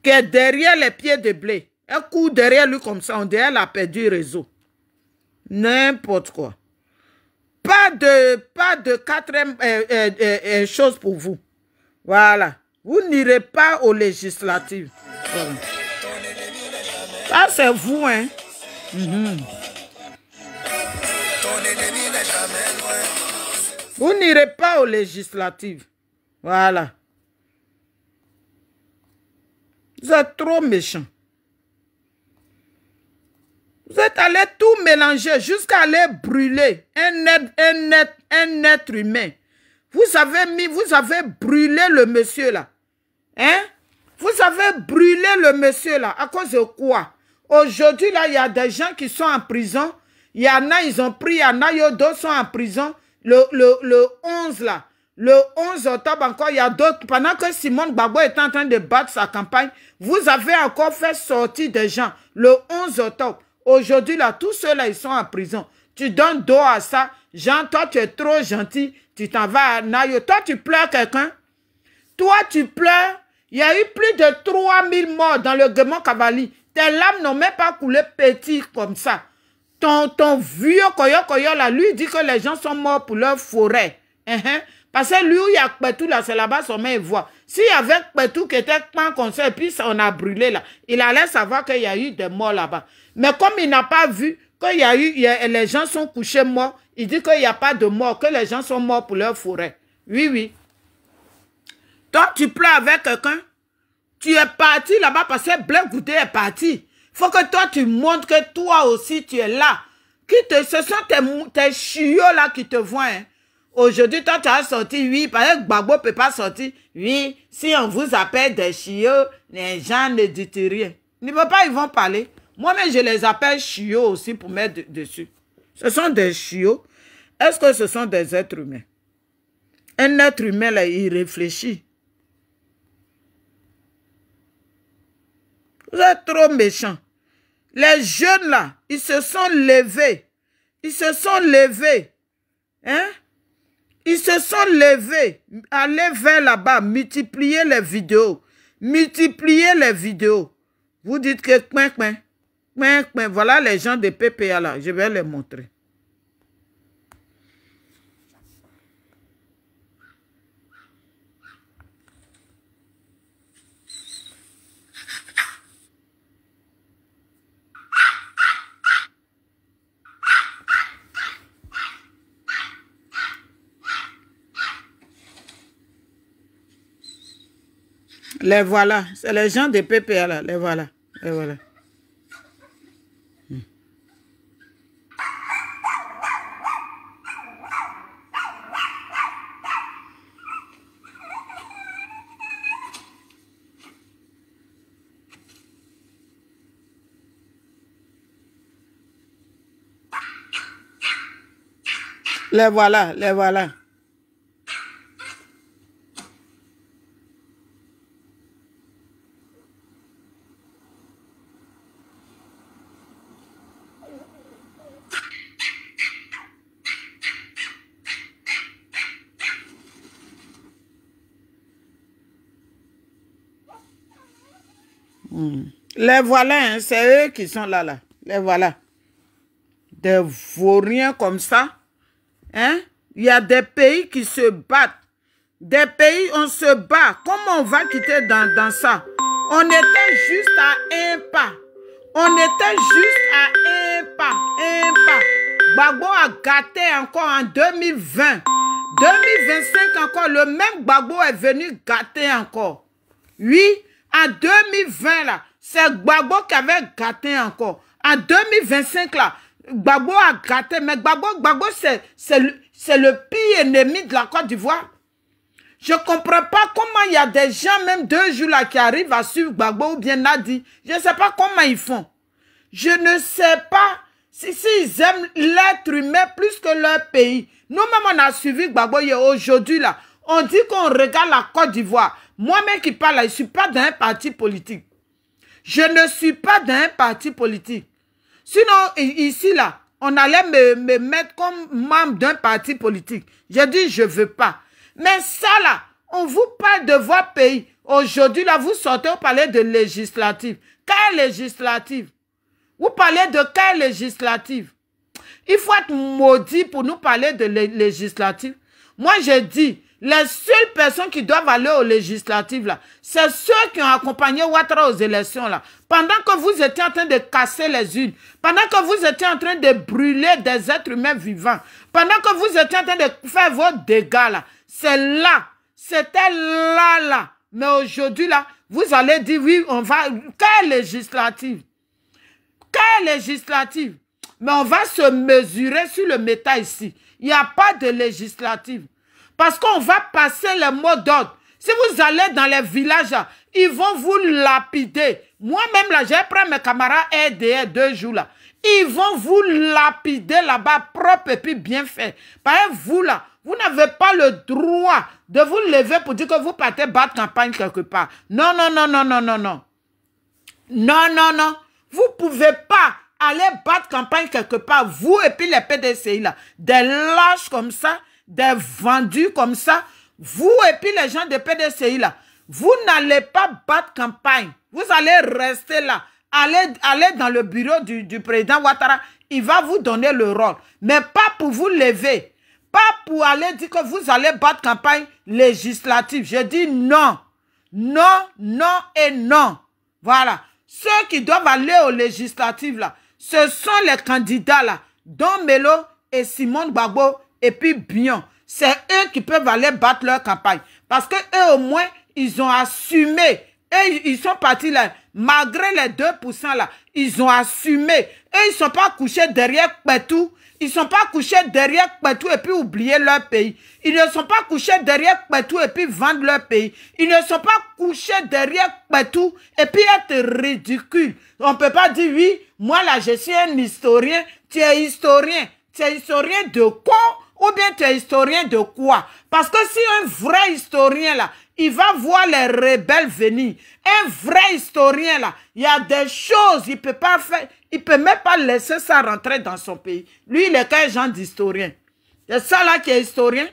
Qui est derrière les Pieds de Blé. Elle court derrière lui comme ça. On dirait qu'elle a perdu le réseau. N'importe quoi. Pas de 4e chose pour vous. Voilà. Vous n'irez pas aux législatives. Voilà. Ça, c'est vous, hein. Vous n'irez pas aux législatives. Voilà. Vous êtes trop méchants. Vous êtes allé tout mélanger jusqu'à aller brûler un être humain. Vous avez brûlé le monsieur là. Hein? Vous avez brûlé le monsieur là. À cause de quoi? Aujourd'hui là, il y a des gens qui sont en prison. Il y en a, ils ont pris, il y en a, d'autres sont en prison. Le 11 là. Le 11 octobre encore, il y a d'autres. Pendant que Simone Gbagbo est en train de battre sa campagne, vous avez encore fait sortir des gens. Le 11 octobre. Aujourd'hui, là, tous ceux-là, ils sont en prison. Tu donnes dos à ça. Jean, toi, tu es trop gentil. Tu t'en vas à Nayo. Toi, tu pleures quelqu'un. Toi, tu pleures. Il y a eu plus de 3000 morts dans le Guémon Cavali. Tes larmes n'ont même pas coulé petit comme ça. Ton vieux Koyo là, lui, dit que les gens sont morts pour leur forêt. Parce que lui, il y a Kpetou là, c'est là-bas son main voit. S'il y avait Kpetou qui était pas comme ça, et puis on a brûlé là, il allait savoir qu'il y a eu des morts là-bas. Mais comme il n'a pas vu qu'il y a eu, les gens sont couchés morts, il dit qu'il n'y a pas de mort, que les gens sont morts pour leur forêt. Oui, oui. Toi, tu pleures avec quelqu'un. Tu es parti là-bas parce que Blé Goudé est parti. Il faut que toi, tu montres que toi aussi, tu es là. Ce sont tes chiots là qui te voient. Hein. Aujourd'hui, toi, tu as sorti, oui, parce que Gbagbo ne peut pas sortir. Oui, si on vous appelle des chiots, les gens ne disent rien. Ne veulent pas, ils vont parler. Moi-même, je les appelle chiots aussi pour mettre dessus. Ce sont des chiots. Est-ce que ce sont des êtres humains? Un être humain, là, il réfléchit. Vous êtes trop méchants. Les jeunes, là, ils se sont levés. Ils se sont levés. Hein? Ils se sont levés. Allez vers là-bas, multipliez les vidéos. Multipliez les vidéos. Vous dites que... Voilà les gens de PPA, là. Je vais les montrer. Les voilà. C'est les gens de PPA là. Les voilà. Les voilà. Les voilà. Les voilà. Les voilà, hein, c'est eux qui sont là, là. Les voilà. Des vauriens comme ça. Hein? Il y a des pays qui se battent. Des pays, on se bat. Comment on va quitter dans ça? On était juste à un pas. On était juste à un pas. Un pas. Gbagbo a gâté encore en 2020. 2025 encore. Le même Gbagbo est venu gâter encore. Oui, en 2020 là. C'est Gbagbo qui avait gâté encore. En 2025, là, Gbagbo a gâté. Mais Gbagbo c'est le pire ennemi de la Côte d'Ivoire. Je ne comprends pas comment il y a des gens, même 2 jours là, qui arrivent à suivre Gbagbo ou bien Nadi. Je ne sais pas comment ils font. Je ne sais pas s'ils aiment l'être humain plus que leur pays. Nous-mêmes, on a suivi Gbagbo aujourd'hui là. On dit qu'on regarde la Côte d'Ivoire. Moi-même qui parle là, je ne suis pas dans un parti politique. Je ne suis pas dans un parti politique. Sinon, ici, là, on allait me mettre comme membre d'un parti politique. J'ai dit, je ne veux pas. Mais ça, là, on vous parle de votre pays. Aujourd'hui, là, vous sortez, vous parlez de législative. Quelle législative? Vous parlez de quelle législative? Il faut être maudit pour nous parler de législative. Moi, je dis... Les seules personnes qui doivent aller aux législatives, là, c'est ceux qui ont accompagné Ouattara aux élections, là. Pendant que vous étiez en train de casser les unes, pendant que vous étiez en train de brûler des êtres humains vivants, pendant que vous étiez en train de faire vos dégâts, là, c'est là, c'était là. Mais aujourd'hui, là, vous allez dire, oui, on va... Quelle législative? Quelle législative? Mais on va se mesurer sur le méta ici. Il n'y a pas de législative. Parce qu'on va passer les mots d'ordre. Si vous allez dans les villages, ils vont vous lapider. Moi-même, là, j'ai pris mes camarades RDR 2 jours, là. Ils vont vous lapider là-bas, propre et puis bien fait. Parce que vous, là, Vous n'avez pas le droit de vous lever pour dire que vous partez battre campagne quelque part. Non, non, non, non, non, non, non. Non, non, non. Vous ne pouvez pas aller battre campagne quelque part, vous et puis les PDCI là. Des lâches comme ça, des vendus comme ça. Vous et puis les gens des PDCI là. Vous n'allez pas battre campagne. Vous allez rester là. Allez dans le bureau du président Ouattara. Il va vous donner le rôle. Mais pas pour vous lever. Pas pour aller dire que vous allez battre campagne législative. Je dis non. Non, non et non. Voilà. Ceux qui doivent aller aux législatives là, ce sont les candidats là. Don Melo et Simone Gbagbo et puis Bion. C'est eux qui peuvent aller battre leur campagne. Parce que eux au moins, ils ont assumé. Et ils sont partis là, malgré les 2% là, ils ont assumé. Et ils ne sont pas couchés derrière Petou. Ils ne sont pas couchés derrière Petou et puis oublier leur pays. Ils ne sont pas couchés derrière Petou et puis vendre leur pays. Ils ne sont pas couchés derrière Petou et puis être ridicules. On ne peut pas dire, oui, moi là, je suis un historien. Tu es historien. Tu es historien de quoi? Ou bien tu es historien de quoi? Parce que si un vrai historien là, il va voir les rebelles venir. Un vrai historien là, il y a des choses, il peut pas faire, il peut même pas laisser ça rentrer dans son pays. Lui, il est qu'un genre d'historien. C'est ça là qui est historien.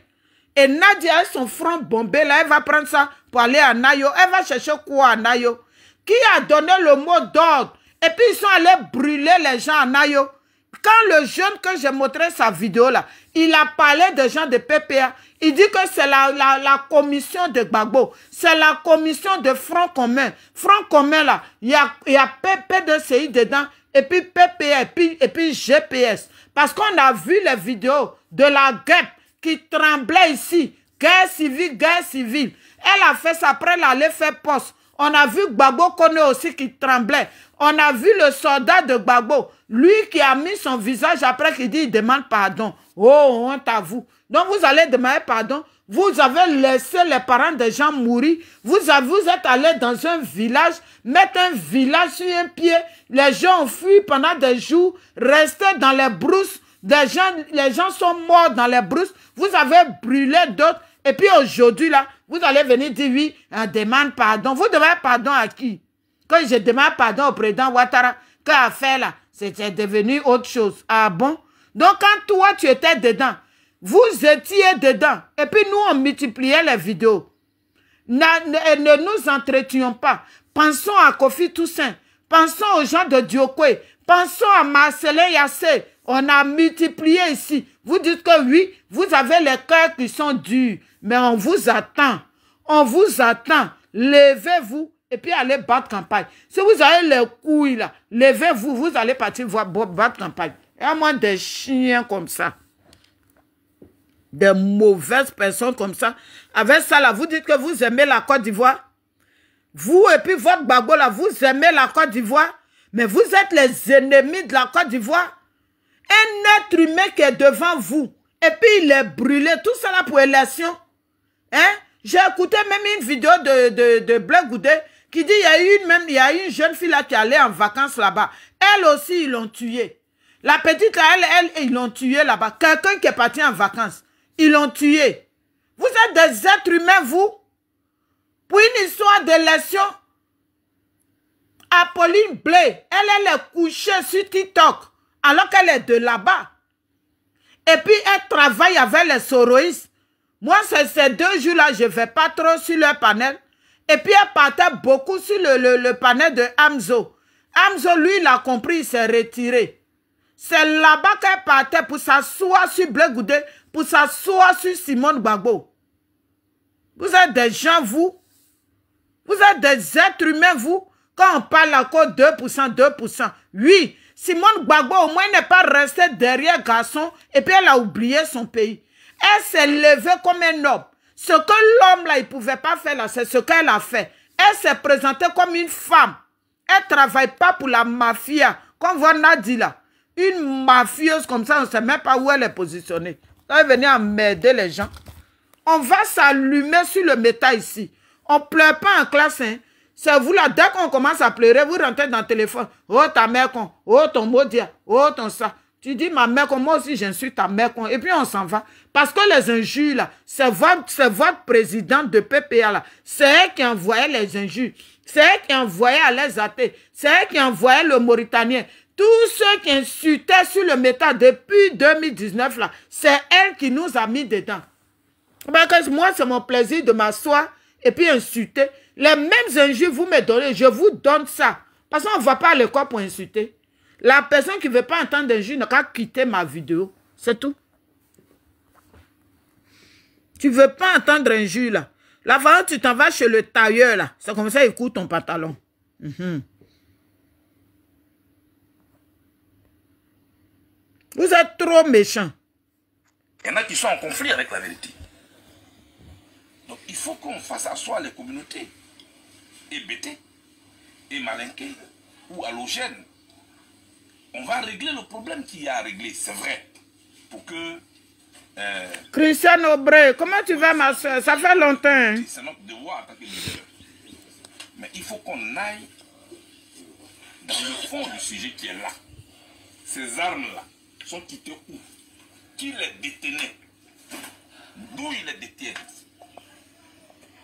Et Nadia, son front bombé là, elle va prendre ça pour aller à Nayo. Elle va chercher quoi à Nayo? Qui a donné le mot d'ordre? Et puis ils sont allés brûler les gens à Nayo. Quand le jeune que j'ai montré sa vidéo là, il a parlé des gens de PPA. Il dit que c'est la commission de Gbagbo. C'est la commission de Front commun. Front commun là, il y a PPDCI dedans. Et puis PPA et puis GPS. Parce qu'on a vu les vidéos de la guêpe qui tremblait ici. Guerre civile. Elle a fait ça après, elle allait faire poste. On a vu Gbagbo Kone aussi qui tremblait. On a vu le soldat de Gbagbo. Lui qui a mis son visage après qui dit, il demande pardon. Oh, honte à vous. Donc vous allez demander pardon. Vous avez laissé les parents des gens mourir. Vous êtes allé dans un village, mettre un village sur un pied. Les gens ont fui pendant des jours, resté dans les brousses. Les gens sont morts dans les brousses. Vous avez brûlé d'autres. Et puis aujourd'hui, là, vous allez venir dire oui, on demande pardon. Vous demandez pardon à qui? Quand je demande pardon au président Ouattara, qu'a a fait là? C'était devenu autre chose. Ah bon? Donc quand toi, tu étais dedans, vous étiez dedans. Et puis nous, on multipliait les vidéos. Ne nous entretenions pas. Pensons à Kofi Toussaint. Pensons aux gens de Diokwe. Pensons à Marcelin Yassé. On a multiplié ici. Vous dites que oui, vous avez les cœurs qui sont durs. Mais on vous attend. On vous attend. Levez-vous et puis allez battre campagne. Si vous avez les couilles là, levez-vous, vous allez partir voir battre campagne. Il y a moins des chiens comme ça. Des mauvaises personnes comme ça. Avec ça là, vous dites que vous aimez la Côte d'Ivoire. Vous et puis votre Gbagbo là, vous aimez la Côte d'Ivoire. Mais vous êtes les ennemis de la Côte d'Ivoire. Un être humain qui est devant vous. Et puis il est brûlé. Tout ça là pour élection. Hein? J'ai écouté même une vidéo de Black Goudé qui dit il y a une jeune fille là qui allait en vacances là-bas. Elle aussi, ils l'ont tuée. La petite là, elle ils l'ont tuée là-bas. Quelqu'un qui est parti en vacances. Ils l'ont tuée. Vous êtes des êtres humains, vous. Pour une histoire d'élection, Apolline Blé, elle est couchée sur TikTok alors qu'elle est de là-bas. Et puis elle travaille avec les soroïstes. Moi, ces 2 jours-là, je ne vais pas trop sur leur panel. Et puis elle partait beaucoup sur le panel de Amzo. Amzo, lui, il a compris, il s'est retiré. C'est là-bas qu'elle partait pour s'asseoir sur Black Goudé, pour s'asseoir sur Simone Gbagbo. Vous êtes des gens, vous. Vous êtes des êtres humains, vous. Quand on parle encore 2%, 2%. Oui, Simone Gbagbo, au moins, n'est pas restée derrière garçon et puis elle a oublié son pays. Elle s'est levée comme un homme. Ce que l'homme, là, il ne pouvait pas faire, là, c'est ce qu'elle a fait. Elle s'est présentée comme une femme. Elle ne travaille pas pour la mafia. Comme on a dit là. Une mafieuse comme ça, on ne sait même pas où elle est positionnée. Elle est venue emmerder les gens. On va s'allumer sur le métal ici. On ne pleure pas en classe, hein. C'est vous là, dès qu'on commence à pleurer, vous rentrez dans le téléphone. Oh ta mère con, oh ton maudit, oh ton ça. Tu dis ma mère, moi aussi j'insulte ta mère. Et puis on s'en va. Parce que les injures, là, c'est votre président de PPA, là. C'est elle qui envoyait les injures. C'est elle qui envoyait à les athées. C'est elle qui envoyait le Mauritanien. Tous ceux qui insultaient sur le métal depuis 2019, là, c'est elle qui nous a mis dedans. Parce que moi, c'est mon plaisir de m'asseoir et puis insulter. Les mêmes injures, vous me donnez, je vous donne ça. Parce qu'on ne va pas à l'école pour insulter. La personne qui ne veut pas entendre d'injures n'a qu'à quitter ma vidéo. C'est tout. Tu ne veux pas entendre injures, là. La fois où tu t'en vas chez le tailleur, là, c'est comme ça, il court ton pantalon. Vous êtes trop méchants. Il y en a qui sont en conflit avec la vérité. Donc il faut qu'on fasse asseoir les communautés. Et bêter, et malinquer, ou halogènes. On va régler le problème qu'il y a à régler, c'est vrai. Pour que... Christiane Aubrey, comment tu vas ma soeur? Ça fait longtemps. Hein? C'est notre devoir en tant que leader. Mais il faut qu'on aille dans le fond du sujet qui est là. Ces armes-là sont quittées où? Qui les détenait? D'où ils les détiennent?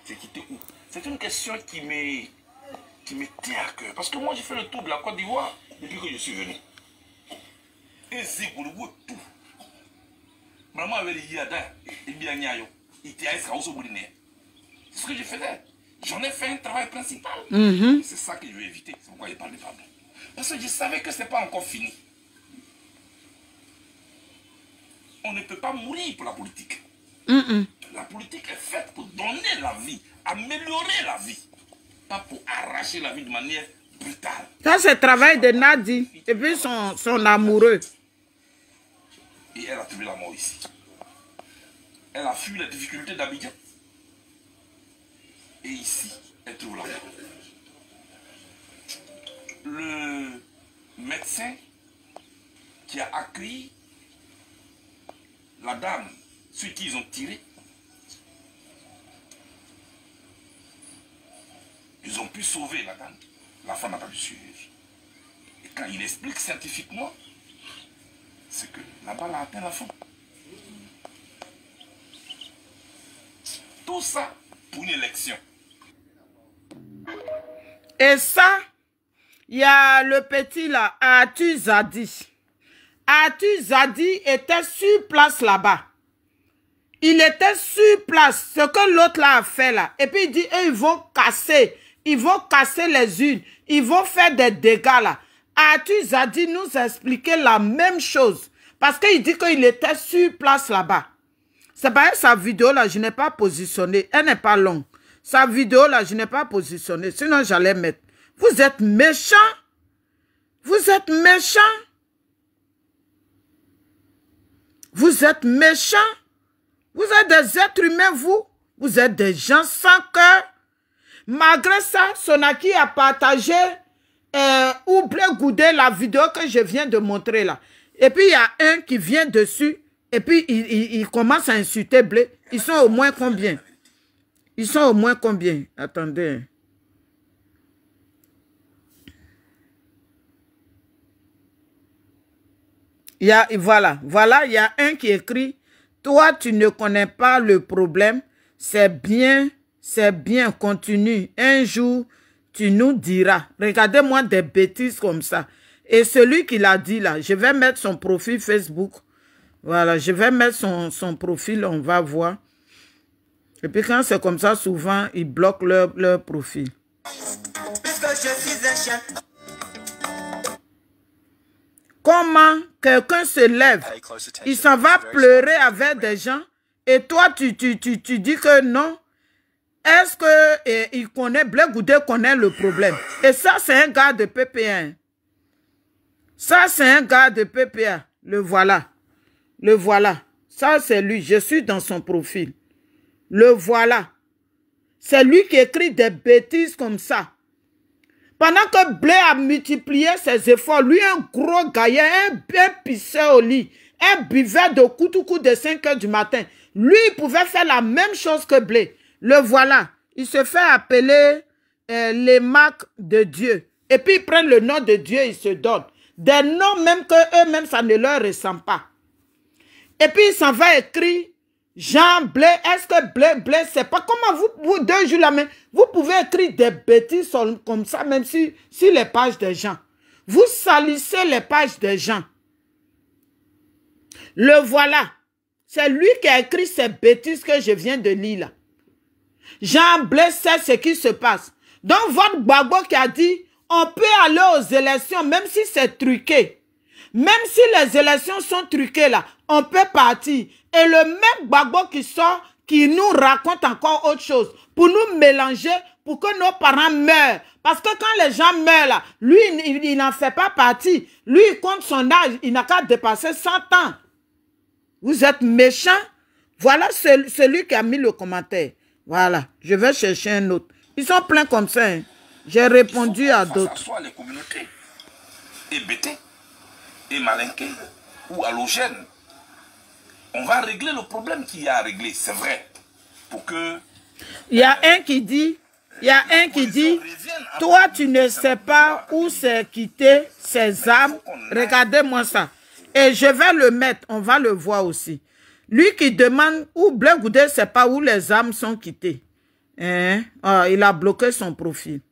C'est quitté où? C'est une question qui me tient à cœur. Parce que moi, j'ai fait le tour de la Côte d'Ivoire depuis que je suis venu. Et Zégoulou, tout. Maman avait dit Yada, et bien Nyayo, il était à Esraouso-Bouliné. C'est ce que je faisais. J'en ai fait un travail principal. C'est ça que je vais éviter. C'est pourquoi je parle de pardon. Parce que je savais que ce n'est pas encore fini. On ne peut pas mourir pour la politique. La politique est faite pour donner la vie, améliorer la vie. Pas pour arracher la vie de manière brutale. Ça, c'est le travail de Nadi et puis son amoureux. Et elle a trouvé la mort ici. Elle a fui les difficultés d'Abidjan. Et ici, elle trouve la mort. Le médecin qui a accueilli la dame sur qui ils ont tiré, ils ont pu sauver la dame. La femme n'a pas pu survivre. Et quand il explique scientifiquement, c'est que la balle a atteint la femme. Tout ça pour une élection. Et ça, il y a le petit là, Atu Zadi. Atu Zadi était sur place là-bas. Il était sur place, ce que l'autre là a fait là. Et puis il dit, ils vont casser les unes, ils vont faire des dégâts là. Atu Zadi nous a expliqué la même chose. Parce qu'il dit qu'il était sur place là-bas. C'est pas sa vidéo là, je n'ai pas positionné. Elle n'est pas longue. Sa vidéo là, je n'ai pas positionné. Sinon, j'allais mettre. Vous êtes méchants. Vous êtes méchants. Vous êtes méchants. Vous êtes des êtres humains, vous. Vous êtes des gens sans cœur. Malgré ça, Sonaki a partagé ou Blé Goudé la vidéo que je viens de montrer là. Et puis, il y a un qui vient dessus. Et puis, il commence à insulter Blé. Ils sont au moins combien? Ils sont au moins combien? Attendez. Voilà, il y a un qui écrit, toi, tu ne connais pas le problème. C'est bien, continue. Un jour, tu nous diras. Regardez-moi des bêtises comme ça. Et celui qui l'a dit là, je vais mettre son profil Facebook. Voilà, je vais mettre son profil, on va voir. Et puis quand c'est comme ça, souvent, ils bloquent leur profil. Comment quelqu'un se lève, il s'en va pleurer avec des gens, et toi, tu dis que non. Est-ce que il connaît, Blé Goudé connaît le problème? Et ça, c'est un gars de PPA. Ça, c'est un gars de PPA. Le voilà. Le voilà. Ça, c'est lui. Je suis dans son profil. Le voilà. C'est lui qui écrit des bêtises comme ça. Pendant que Blé a multiplié ses efforts, lui, un gros gaillard, un bien pissé au lit, un buveur de coutou de 5 h du matin, lui, il pouvait faire la même chose que Blé. Le voilà. Il se fait appeler les marques de Dieu. Et puis, il prend le nom de Dieu, il se donne. Des noms même que eux-mêmes, ça ne leur ressemble pas. Et puis, il s'en va écrire Jean Blé. Est-ce que Blé, c'est pas comment vous 2 jours là, mais vous pouvez écrire des bêtises comme ça, même sur les pages des gens. Vous salissez les pages des gens. Le voilà. C'est lui qui a écrit ces bêtises que je viens de lire là. Jean Blé sait ce qui se passe. Donc, votre Gbagbo qui a dit, on peut aller aux élections, même si c'est truqué. Même si les élections sont truquées là, on peut partir. Et le même Gbagbo qui sort, qui nous raconte encore autre chose, pour nous mélanger, pour que nos parents meurent. Parce que quand les gens meurent là, lui, il n'en fait pas partie. Lui, il compte son âge, il n'a qu'à dépasser 100 ans. Vous êtes méchant. Voilà celui qui a mis le commentaire. Voilà, je vais chercher un autre. Ils sont pleins comme ça. Hein. J'ai répondu à d'autres. Soit les communautés hébétées et malinquées ou halogènes. On va régler le problème qu'il y a à régler, c'est vrai. Pour que... Il y a un qui dit, toi tu ne sais pas où c'est quitté ces âmes. Regardez-moi ça. Et je vais le mettre, on va le voir aussi. Lui qui demande où Blé Goudé ne sait pas où les âmes sont quittées. Hein? Ah, il a bloqué son profil.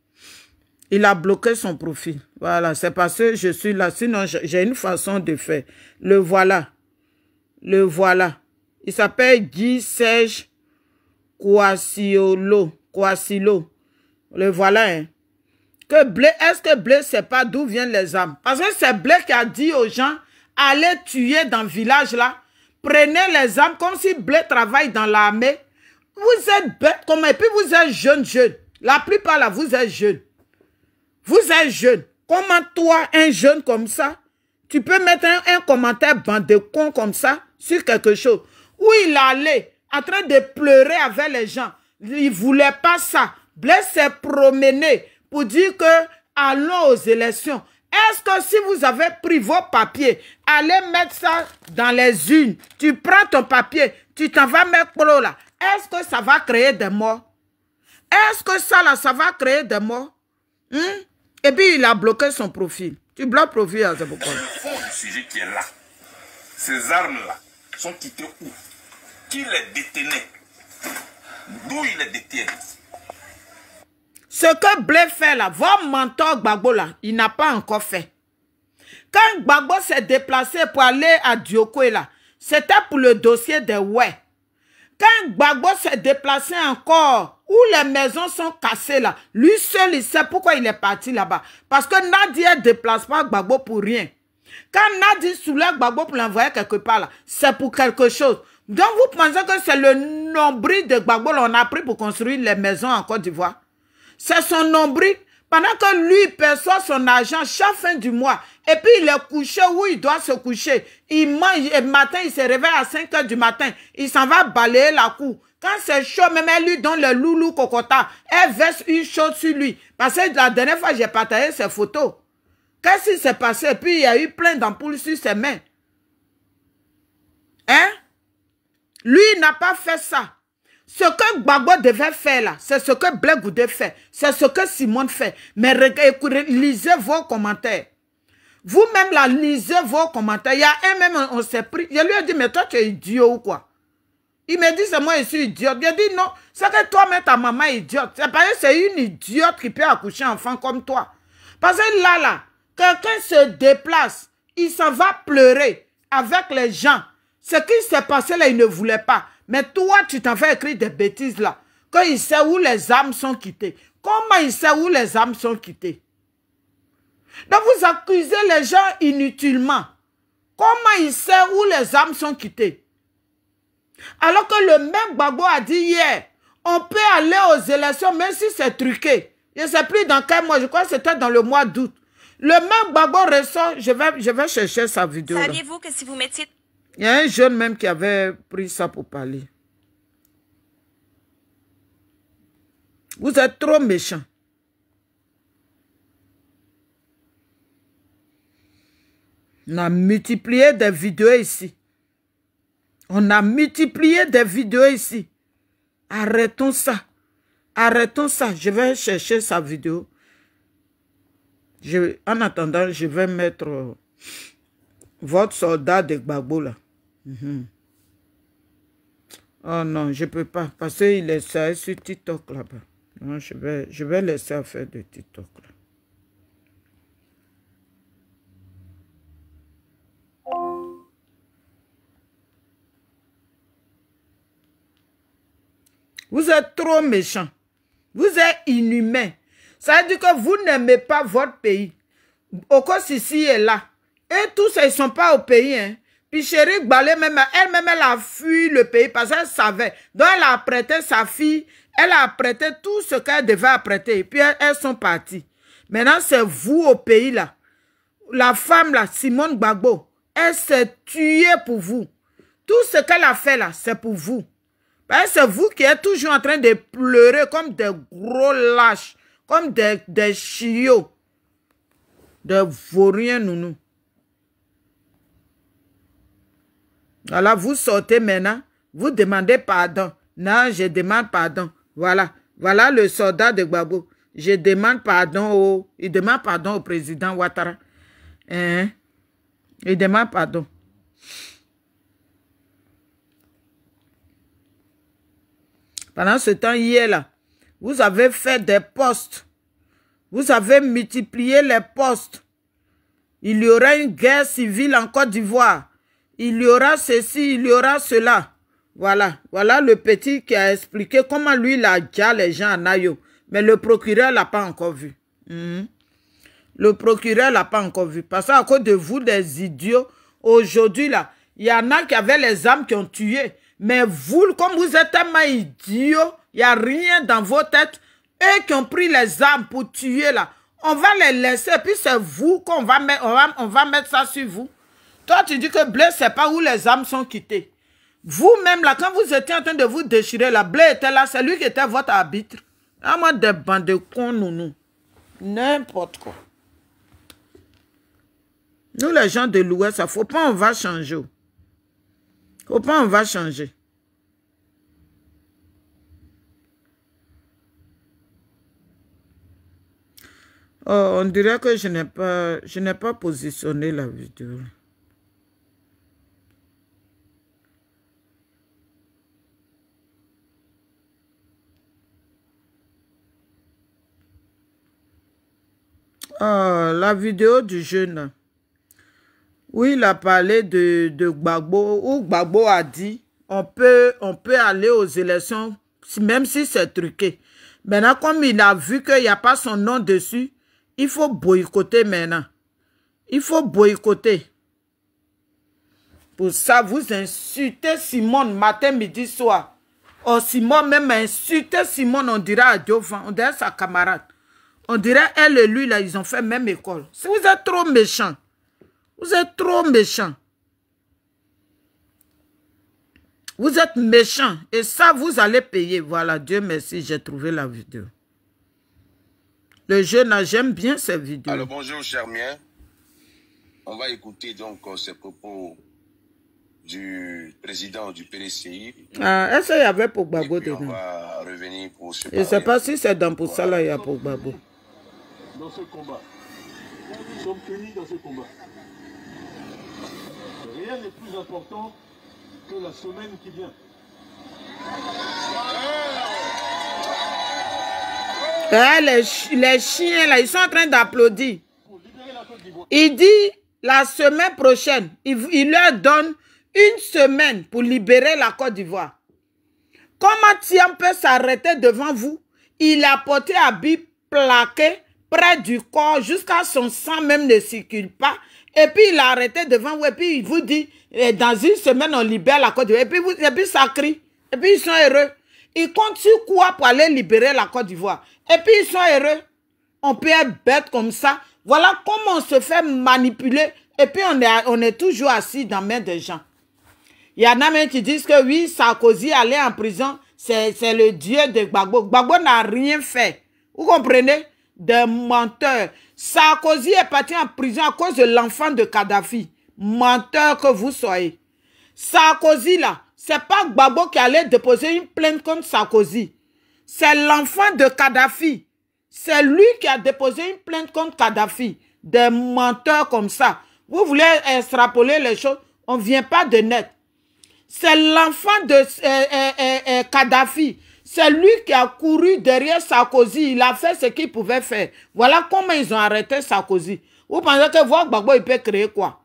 Il a bloqué son profil. Voilà, c'est parce que je suis là. Sinon, j'ai une façon de faire. Le voilà. Le voilà. Il s'appelle Guy Serge Kouassilo. Le voilà. Hein. Est-ce que Blé ne sait pas d'où viennent les âmes? Parce que c'est Blé qui a dit aux gens, allez tuer dans le village là. Prenez les âmes comme si Blé travaille dans l'armée. Vous êtes bêtes comment? Et puis vous êtes jeune. La plupart là, vous êtes jeunes. Vous êtes jeune. Comment toi, un jeune comme ça, tu peux mettre un commentaire bande de cons comme ça sur quelque chose? Où il allait en train de pleurer avec les gens. Il ne voulait pas ça. Blaise s'est promené pour dire que allons aux élections. Est-ce que si vous avez pris vos papiers, allez mettre ça dans les urnes, tu prends ton papier, tu t'en vas mettre pro là, est-ce que ça va créer des morts? Est-ce que ça là, ça va créer des morts? Et puis il a bloqué son profil. Tu bloques le profil à ce pourquoi. Le fond du sujet qui est là, ces armes-là sont quittées où? Qui les détenait? D'où il les détient? Ce que Blé fait là, votre mentor Gbagbo là, il n'a pas encore fait. Quand Gbagbo s'est déplacé pour aller à Diokwe là, c'était pour le dossier des ouais. Quand Gbagbo s'est déplacé encore, où les maisons sont cassées là, lui seul il sait pourquoi il est parti là-bas. Parce que Nadi ne déplace pas Gbagbo pour rien. Quand Nadi soulève Gbagbo pour l'envoyer quelque part là, c'est pour quelque chose. Donc vous pensez que c'est le nombril de Gbagbo qu'on a pris pour construire les maisons en Côte d'Ivoire? C'est son nombril. Pendant que lui perçoit son argent chaque fin du mois. Et puis il est couché où il doit se coucher. Il mange et le matin, il se réveille à 5 h du matin. Il s'en va balayer la cour. Quand c'est chaud, même elle lui donne le loulou cocota. Elle verse une chose sur lui. Parce que la dernière fois, j'ai partagé ses photos. Qu'est-ce qui s'est passé? Et puis il y a eu plein d'ampoules sur ses mains. Hein? Lui, il n'a pas fait ça. Ce que Gbagbo devait faire là, c'est ce que Blé Goudé fait. C'est ce que Simone fait. Mais lisez vos commentaires. Vous-même là, lisez vos commentaires. Il y a un même, on s'est pris. Je lui ai dit, mais toi tu es idiot ou quoi? Il me dit, c'est moi je suis idiote. Je dis non, c'est que toi-même ta maman est idiote. C'est parce que c'est une idiote qui peut accoucher un enfant comme toi. Parce que là, quelqu'un se déplace, il s'en va pleurer avec les gens. Ce qui s'est passé là, il ne voulait pas. Mais toi, tu t'en fais écrire des bêtises là. Quand il sait où les âmes sont quittées. Comment il sait où les âmes sont quittées? Donc vous accusez les gens inutilement. Comment il sait où les âmes sont quittées? Alors que le même Gbagbo a dit hier, on peut aller aux élections même si c'est truqué. Je ne sais plus dans quel mois, je crois que c'était dans le mois d'août. Le même Gbagbo ressort, je vais chercher sa vidéo. Saviez-vous que si vous mettiez... Il y a un jeune même qui avait pris ça pour parler. Vous êtes trop méchants. On a multiplié des vidéos ici. On a multiplié des vidéos ici. Arrêtons ça. Arrêtons ça. Je vais chercher sa vidéo. En attendant, je vais mettre votre soldat de Gbagbo là. Oh non, je ne peux pas. Parce qu'il est sur TikTok là-bas. Non, je vais laisser faire de TikTok là. Vous êtes trop méchant. Vous êtes inhumain. Ça veut dire que vous n'aimez pas votre pays. Oko Sisi est là. Et tous, ils ne sont pas au pays. Hein. Puis chérie Gbalé, elle-même, elle a fui le pays parce qu'elle savait. Donc, elle a apprêté sa fille. Elle a apprêté tout ce qu'elle devait apprêter. Et puis, elles sont parties. Maintenant, c'est vous au pays là. La femme là, Simone Gbagbo, elle s'est tuée pour vous. Tout ce qu'elle a fait là, c'est pour vous. C'est vous qui êtes toujours en train de pleurer comme des gros lâches, comme des chiots, des vauriens nounous. Alors vous sortez maintenant, vous demandez pardon. Non, je demande pardon. Voilà, voilà le soldat de Gbagbo. Je demande pardon il demande pardon au président Ouattara. Il demande pardon. Pendant ce temps, hier, là, vous avez fait des postes. Vous avez multiplié les postes. Il y aura une guerre civile en Côte d'Ivoire. Il y aura ceci, il y aura cela. Voilà. Voilà le petit qui a expliqué comment lui, il a déjà les gens à Nayo. Mais le procureur ne l'a pas encore vu. Le procureur ne l'a pas encore vu. Parce qu'à cause de vous, des idiots, aujourd'hui, là, il y en a qui avaient les armes qui ont tué. Mais vous, comme vous êtes tellement idiots, il n'y a rien dans vos têtes. Eux qui ont pris les armes pour tuer là, on va les laisser. Puis c'est vous qu'on va mettre, on va mettre ça sur vous. Toi, tu dis que Blé, c'est pas où les armes sont quittées. Vous-même là, quand vous étiez en train de vous déchirer, là, Blé était là, c'est lui qui était votre arbitre. À moi, des bandes de cons, nous. N'importe quoi. Nous, les gens de l'Ouest, ça faut pas, on va changer. Faut pas, on va changer. Oh, on dirait que je n'ai pas positionné la vidéo. Oh, la vidéo du jeune. Oui, il a parlé de Gbagbo, où Gbagbo a dit on peut aller aux élections, même si c'est truqué. Maintenant, comme il a vu qu'il n'y a pas son nom dessus, il faut boycotter maintenant. Il faut boycotter. Pour ça, vous insultez Simone matin, midi, soir. Oh, Simone même insulté Simone, on dirait à Diofan, on dirait sa camarade. On dirait elle et lui, là, ils ont fait même école. Si vous êtes trop méchants. Vous êtes trop méchants. Vous êtes méchants. Et ça, vous allez payer. Voilà, Dieu merci, j'ai trouvé la vidéo. Le jeune, j'aime bien ces vidéos. Alors, bonjour, cher mien. On va écouter donc ces propos du président du PDCI. Ah, est-ce qu'il y avait pour Gbagbo dedans? On va revenir pour se Je ne sais pas si c'est dans pour ça, là, il y a pour Gbagbo. Dans ce combat, nous sommes unis dans ce combat. Rien n'est plus important que la semaine qui vient. Ah, les chiens, là, ils sont en train d'applaudir. Il dit la semaine prochaine, il leur donne une semaine pour libérer la Côte d'Ivoire. Comment Tiam peut s'arrêter devant vous? Il a porté habit plaqué près du corps jusqu'à son sang même ne circule pas. Et puis il a arrêté devant vous et puis il vous dit dans une semaine on libère la Côte d'Ivoire. Et puis ça crie. Et puis ils sont heureux. Ils comptent sur quoi pour aller libérer la Côte d'Ivoire? Et puis ils sont heureux. On peut être bête comme ça. Voilà comment on se fait manipuler. Et puis on est toujours assis dans la main des gens. Il y en a même qui disent que oui, Sarkozy allait en prison. C'est le dieu de Gbagbo. Gbagbo n'a rien fait. Vous comprenez? Des menteurs. Sarkozy est parti en prison à cause de l'enfant de Kadhafi. Menteur que vous soyez. Sarkozy là, c'est pas Gbagbo qui allait déposer une plainte contre Sarkozy. C'est l'enfant de Kadhafi. C'est lui qui a déposé une plainte contre Kadhafi. Des menteurs comme ça. Vous voulez extrapoler les choses, on ne vient pas de net. C'est l'enfant de Kadhafi. C'est lui qui a couru derrière Sarkozy. Il a fait ce qu'il pouvait faire. Voilà comment ils ont arrêté Sarkozy. Vous pensez que voir Gbagbo, il peut créer quoi?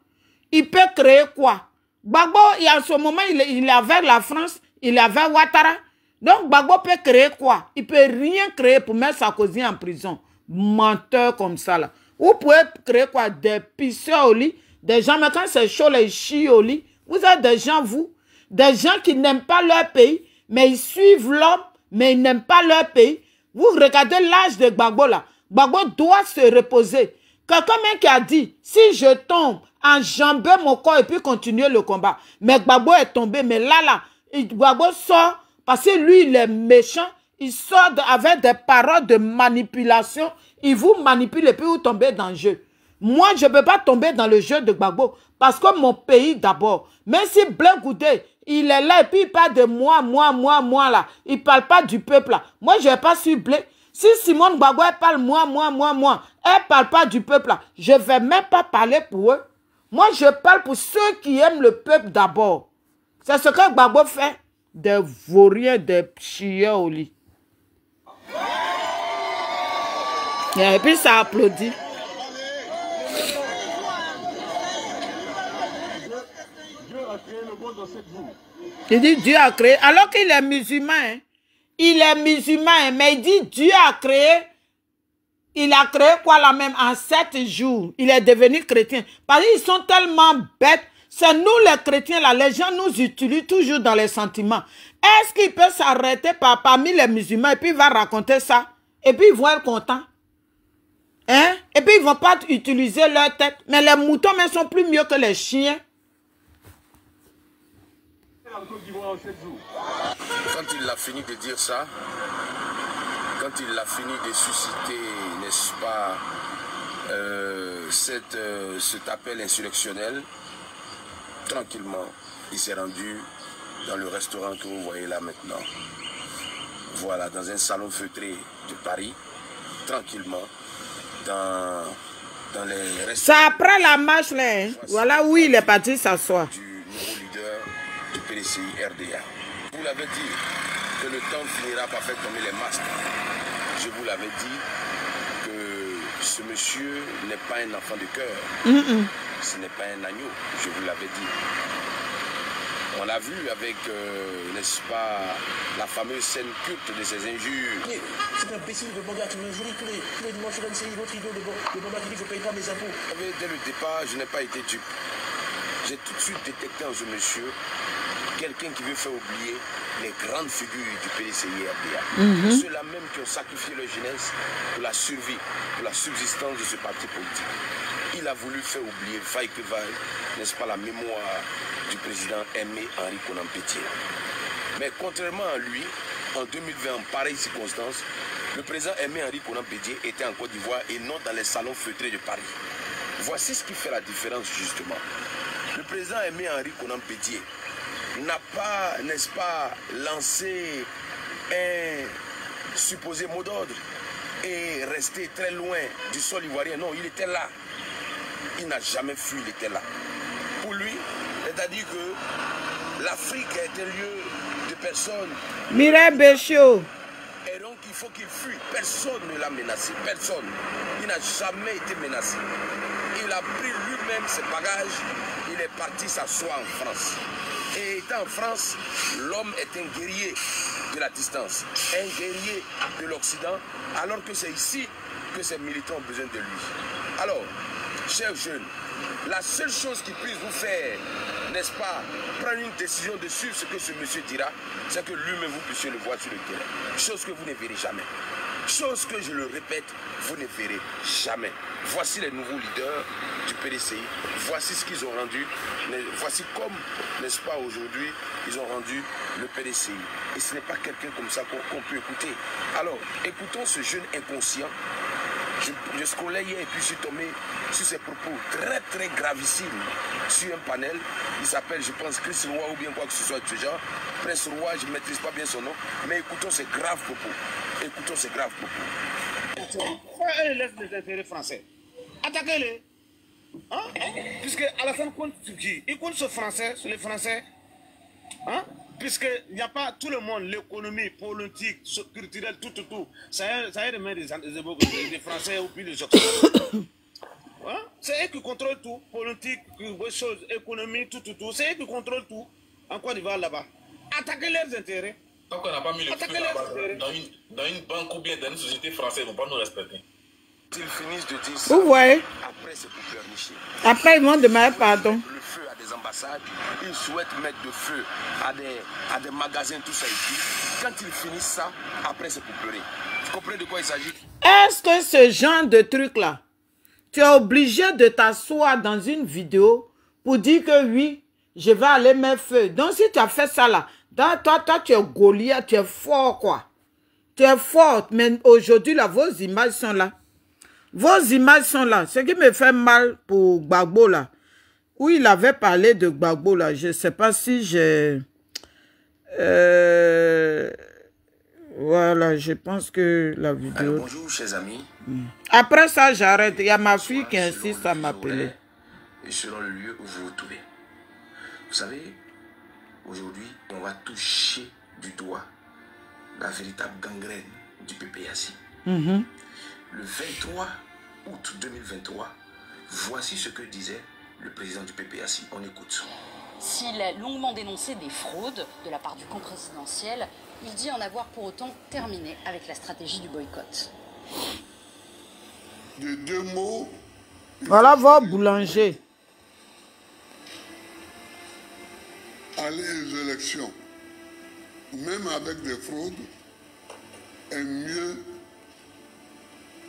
Il peut créer quoi? Gbagbo, en ce moment, il est avec la France, il est avec Ouattara. Donc, Gbagbo peut créer quoi? Il ne peut rien créer pour mettre Sarkozy en prison. Menteur comme ça, là. Vous pouvez créer quoi? Des pisseurs au lit. Des gens, mais quand c'est chaud, les chient au lit. Vous êtes des gens, vous. Des gens qui n'aiment pas leur pays, mais ils suivent l'homme, mais ils n'aiment pas leur pays. Vous regardez l'âge de Gbagbo, là. Gbagbo doit se reposer. Quelqu'un qui a dit, si je tombe, enjamber mon corps et puis continuer le combat. Mais Gbagbo est tombé. Mais là, Gbagbo sort, parce que lui, il est méchant. Il sort avec des paroles de manipulation. Il vous manipule et puis vous tombez dans le jeu. Moi, je ne peux pas tomber dans le jeu de Gbagbo. Parce que mon pays d'abord. Même si Blé Goudé, il est là et puis il parle de moi, là. Il ne parle pas du peuple là. Moi, je ne vais pas suivre Blé. Si Simone Gbagbo, elle parle moi. Elle ne parle pas du peuple là. Je ne vais même pas parler pour eux. Moi, je parle pour ceux qui aiment le peuple d'abord. C'est ce que Gbagbo fait. Des vauriens, des chiens au lit. Et puis ça applaudit. Il dit Dieu a créé. Alors qu'il est musulman. Hein. Il est musulman, hein, mais il dit Dieu a créé. Il a créé quoi là même en 7 jours. Il est devenu chrétien. Parce qu'ils sont tellement bêtes. C'est nous les chrétiens là. Les gens nous utilisent toujours dans les sentiments. Est-ce qu'il peut s'arrêter parmi les musulmans et puis il va raconter ça? Et puis ils vont être contents. Hein? Et puis ils ne vont pas utiliser leur tête. Mais les moutons mais sont plus mieux que les chiens. Quand il a fini de dire ça, quand il a fini de susciter, n'est-ce pas, cet appel insurrectionnel, tranquillement, il s'est rendu dans le restaurant que vous voyez là maintenant. Voilà, dans un salon feutré de Paris, tranquillement, dans les restaurants. Ça après la marche là, hein? Voilà où il est parti s'asseoir. Du nouveau leader du PDCI RDA. Vous l'avez dit que le temps finira par faire tomber les masques. Je vous l'avais dit que ce monsieur n'est pas un enfant de cœur. Ce n'est pas un agneau, je vous l'avais dit. On l'a vu avec, n'est-ce pas, la fameuse scène culte de ces injures. C'est imbécile de demander à tout le monde, tous les dimanches, c'est votre idée de demander qu'il ne faut payer pas mes impôts. Dès le départ, je n'ai pas été dupe. J'ai tout de suite détecté en ce monsieur quelqu'un qui veut faire oublier les grandes figures du PDCI RDA. Ceux-là même qui ont sacrifié leur jeunesse pour la survie, pour la subsistance de ce parti politique. Il a voulu faire oublier, vaille que vaille, n'est-ce pas, la mémoire du président Aimé Henri Konan Bédié. Mais contrairement à lui, en 2020, en pareille circonstance, le président Aimé Henri Konan Bédié était en Côte d'Ivoire et non dans les salons feutrés de Paris. Voici ce qui fait la différence justement. Le président Aimé Henri Konan Bédié n'a pas, n'est-ce pas, lancé un supposé mot d'ordre et resté très loin du sol ivoirien. Non, il était là. Il n'a jamais fui, il était là. Pour lui, c'est-à-dire que l'Afrique est un lieu de personnes. Mireille Béchot. Et donc il faut qu'il fuit. Personne ne l'a menacé. Personne. Il n'a jamais été menacé. Il a pris lui-même ses bagages. Il est parti s'asseoir en France. Et étant en France, l'homme est un guerrier de la distance, un guerrier de l'Occident, alors que c'est ici que ces militants ont besoin de lui. Alors, chers jeunes, la seule chose qui puisse vous faire, n'est-ce pas, prendre une décision de suivre ce que ce monsieur dira, c'est que lui-même vous puissiez le voir sur le terrain. Chose que vous ne verrez jamais. Chose que, je le répète, vous ne verrez jamais. Voici les nouveaux leaders du PDCI. Voici ce qu'ils ont rendu. Voici comme, n'est-ce pas, aujourd'hui, ils ont rendu le PDCI. Et ce n'est pas quelqu'un comme ça qu'on peut écouter. Alors, écoutons ce jeune inconscient. Je scrollais hier et puis je suis tombé sur ses propos très très gravissimes sur un panel. Il s'appelle, je pense, Chris Roy ou bien quoi que ce soit de ce genre. Prince Roy, je ne maîtrise pas bien son nom. Mais écoutons ces graves propos. Écoutons ces graves propos. Pourquoi ils laissent les intérêts français? Attaquez-les. Hein? Puisque Alassane compte sur qui? Il compte sur Français, sur les Français. Hein? Puisqu'il n'y a pas tout le monde, l'économie, politique, culturelle, tout. Ça a les mains des Français ou puis des Occidentaux. Hein? C'est eux qui contrôlent tout. Politique, choses, économie, tout. C'est eux qui contrôlent tout. En Côte d'Ivoire là-bas. Attaquez leurs intérêts. Tant qu'on n'a pas mis le feu dans une banque ou bien dans une société française, ils ne vont pas nous respecter. S'ils finissent de dire ça, Vous voyez? après c'est pour pleurnicher. Après, ils vont demander pardon. Le feu à des ambassades, ils souhaitent mettre de feu à des magasins, tout ça ici. Quand ils finissent ça, après c'est pour pleurer. Vous comprenez de quoi il s'agit? Est-ce que ce genre de truc-là, tu es obligé de t'asseoir dans une vidéo pour dire que oui, je vais aller mettre feu? Donc si tu as fait ça là, toi tu es Goliath, tu es fort quoi. Tu es fort, mais aujourd'hui là, vos images sont là. Vos images sont là. Ce qui me fait mal pour Gbagbo là, où il avait parlé de Gbagbo là, je ne sais pas si j'ai... Voilà, je pense que la vidéo... Alors, bonjour chers amis. Après ça, j'arrête. Il y a ma fille qui insiste à m'appeler. Et selon le lieu où vous vous trouvez. Vous savez, aujourd'hui, on va toucher du doigt la véritable gangrène du PPAC. Le 23 août 2023, voici ce que disait le président du PPAC. On écoute. S'il a longuement dénoncé des fraudes de la part du camp présidentiel, il dit en avoir pour autant terminé avec la stratégie du boycott. De deux mots. Voilà vos boulangers. Aller aux élections, même avec des fraudes, est mieux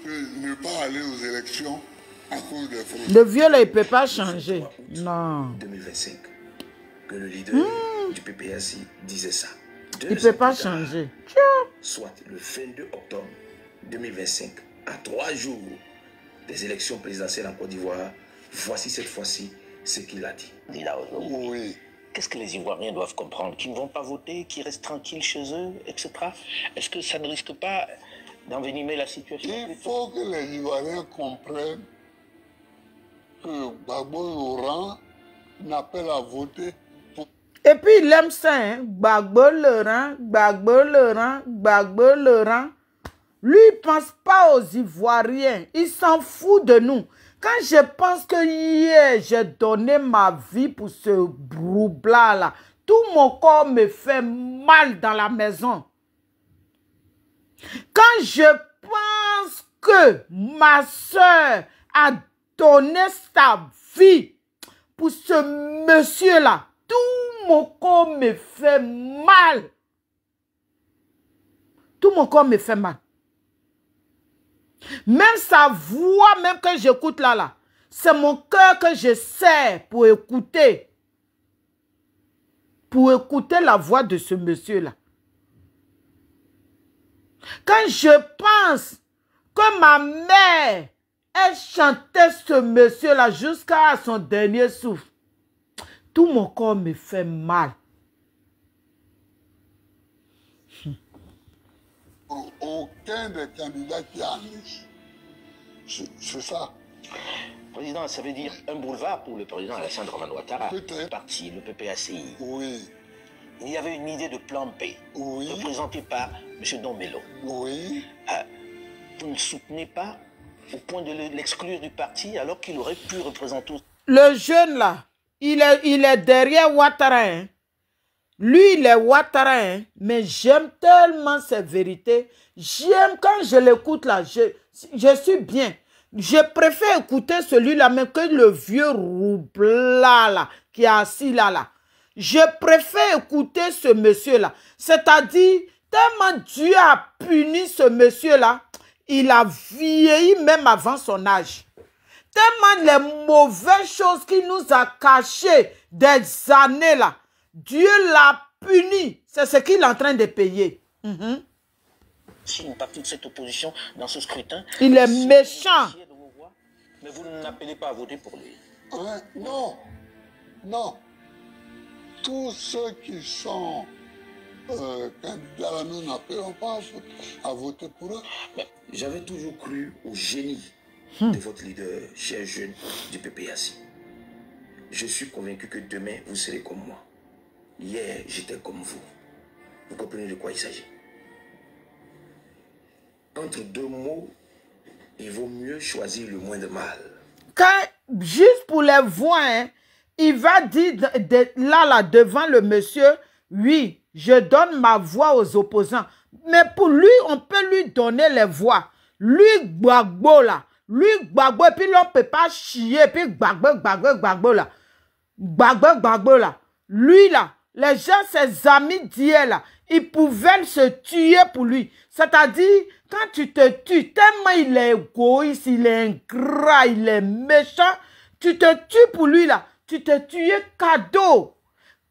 que ne pas aller aux élections à cause des fraudes. Le vieux là, il ne peut pas changer. Non. 2025. Que le leader du PPAC disait ça. Il ne peut pas changer. Soit le 22 octobre 2025, à 3 jours des élections présidentielles en Côte d'Ivoire, voici cette fois-ci ce qu'il a dit. Dit là aujourd'hui. Oui. Qu'est-ce que les Ivoiriens doivent comprendre? Qu'ils ne vont pas voter, qu'ils restent tranquilles chez eux, etc. Est-ce que ça ne risque pas d'envenimer la situation? Il faut que les Ivoiriens comprennent que Gbagbo Laurent n'appelle à voter. Et puis il aime ça, hein? Gbagbo Laurent, Gbagbo Laurent, Gbagbo Laurent. Lui, il ne pense pas aux Ivoiriens. Il s'en fout de nous. Quand je pense que hier, j'ai donné ma vie pour ce broubla là, tout mon corps me fait mal dans la maison. Quand je pense que ma soeur a donné sa vie pour ce monsieur-là, tout mon corps me fait mal. Tout mon corps me fait mal. Même sa voix, même que j'écoute là, c'est mon cœur que je serre pour écouter. Pour écouter la voix de ce monsieur-là. Quand je pense que ma mère, elle chantait ce monsieur-là jusqu'à son dernier souffle, tout mon corps me fait mal. Pour aucun des candidats qui a liste. C'est ça. Président, ça veut dire un boulevard pour le président Alassane Dramane Ouattara. Peut-être. Le parti, le PPACI. Oui. Il y avait une idée de plan B, Oui. représentée par M. Dombello. Oui. Vous ne soutenez pas au point de l'exclure du parti alors qu'il aurait pu représenter... Le jeune là, il est derrière Ouattara. Hein. Lui, il est Ouattara. Hein. Mais j'aime tellement ses vérités. J'aime quand je l'écoute là. Je suis bien. Je préfère écouter celui-là même que le vieux roubla là, qui est assis là. Je préfère écouter ce monsieur-là. C'est-à-dire, tellement Dieu a puni ce monsieur-là, il a vieilli même avant son âge. Tellement les mauvaises choses qu'il nous a cachées des années là, Dieu l'a puni. C'est ce qu'il est en train de payer. Si une partie de cette opposition dans ce scrutin... Il est méchant. Mais vous n'appelez pas à voter pour lui. Hein? Non. Non. Tous ceux qui sont candidats, nous n'appelons pas à voter pour eux. J'avais toujours cru au génie de votre leader, cher jeune du PPAC. Je suis convaincu que demain, vous serez comme moi. Hier, j'étais comme vous. Vous comprenez de quoi il s'agit? Entre deux mots, il vaut mieux choisir le moins de mal. Juste pour les voix, hein, il va dire là, devant le monsieur, oui, je donne ma voix aux opposants. Mais pour lui, on peut lui donner les voix. Lui, Gbagbo, là. Lui, Gbagbo, et puis l'on ne peut pas chier, et puis Gbagbo, là. Gbagbo, là. Lui, là, les gens, ses amis d'hier, là, ils pouvaient se tuer pour lui. C'est-à-dire, quand tu te tues, tellement il est égoïste, il est ingrat, il est méchant, tu te tues pour lui, là. Tu te tues cadeau.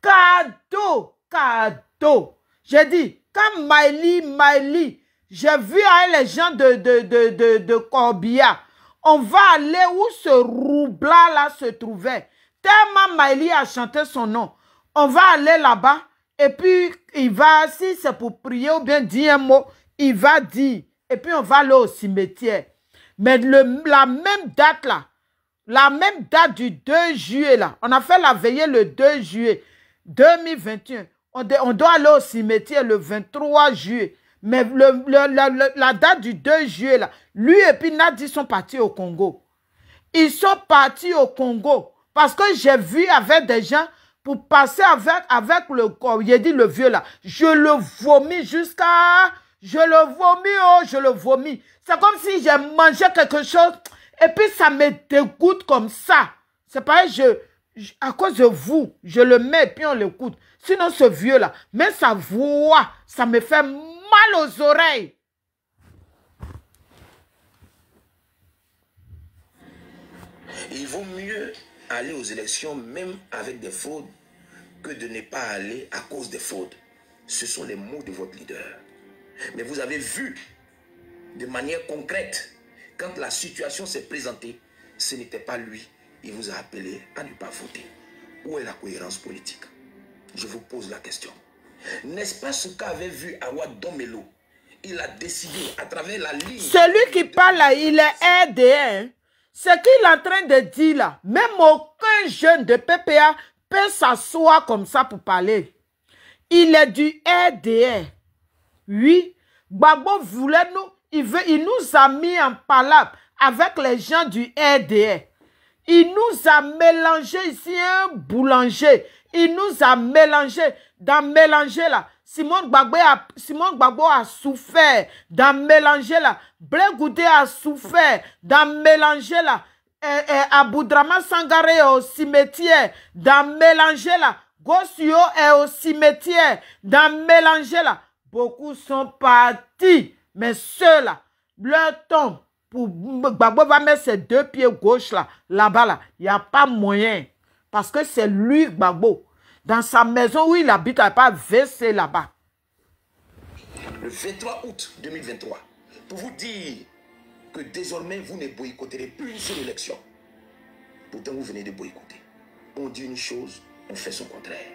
Cadeau. J'ai dit, quand Maïli, j'ai vu les gens de Corbia, on va aller où ce roubla là se trouvait. Tellement Maïli a chanté son nom. On va aller là-bas et puis il va, si c'est pour prier ou bien dire un mot, il va dire. Et puis on va aller au cimetière. Mais la même date là, la même date du 2 juillet là, on a fait la veillée le 2 juillet 2021. On doit aller au cimetière le 23 juillet. Mais la date du 2 juillet, là, lui et puis Nadi sont partis au Congo. Ils sont partis au Congo. Parce que j'ai vu avec des gens, pour passer avec le corps, il a dit le vieux là, je le vomis jusqu'à... Je le vomis. C'est comme si j'ai mangé quelque chose et puis ça me dégoûte comme ça. C'est pareil, à cause de vous, je le mets et puis on l'écoute. Sinon, ce vieux-là, même sa voix, ça me fait mal aux oreilles. Il vaut mieux aller aux élections même avec des fraudes que de ne pas aller à cause des fraudes. Ce sont les mots de votre leader. Mais vous avez vu de manière concrète, quand la situation s'est présentée, ce n'était pas lui. Il vous a appelé à ne pas voter. Où est la cohérence politique? Je vous pose la question. N'est-ce pas ce qu'avait vu Awad Domelo? Il a décidé à travers la ligne... Celui qui parle là, il est RDR. Ce qu'il est en train de dire là, même aucun jeune de PPA peut s'asseoir comme ça pour parler. Il est du RDR. Oui, Gbagbo voulait nous, il nous a mis en palabre avec les gens du RDR. Il nous a mélangé ici un boulanger. Il nous a mélangé. Dans mélanger là, Simon Gbagbo a souffert. Dans mélanger là, Blé Goudé a souffert. Dans mélanger là, Aboudraman Sangaré est au cimetière. Dans mélanger là, Gossio est au cimetière. Dans mélanger là, beaucoup sont partis. Mais ceux-là, leur tombe. Pour Gbagbo va mettre ses deux pieds gauche là, là-bas là, il n'y a pas moyen. Parce que c'est lui Gbagbo. Dans sa maison où il habite, il n'y a pas WC là-bas. Le 23 août 2023, pour vous dire que désormais vous ne boycotterez plus une seule élection. Pourtant vous venez de boycotter. On dit une chose, on fait son contraire.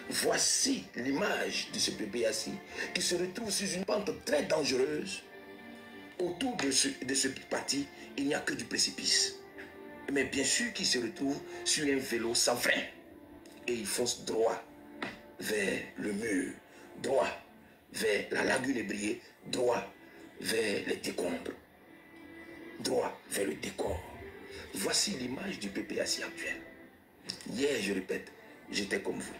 Voici l'image de ce PPAC qui se retrouve sur une pente très dangereuse. Autour de ce parti, il n'y a que du précipice. Mais bien sûr qu'il se retrouve sur un vélo sans frein. Et il fonce droit vers le mur, droit vers la lagune ébriée, droit vers les décombres, droit vers le décor. Voici l'image du PPAC actuel. Hier, je répète, j'étais comme vous.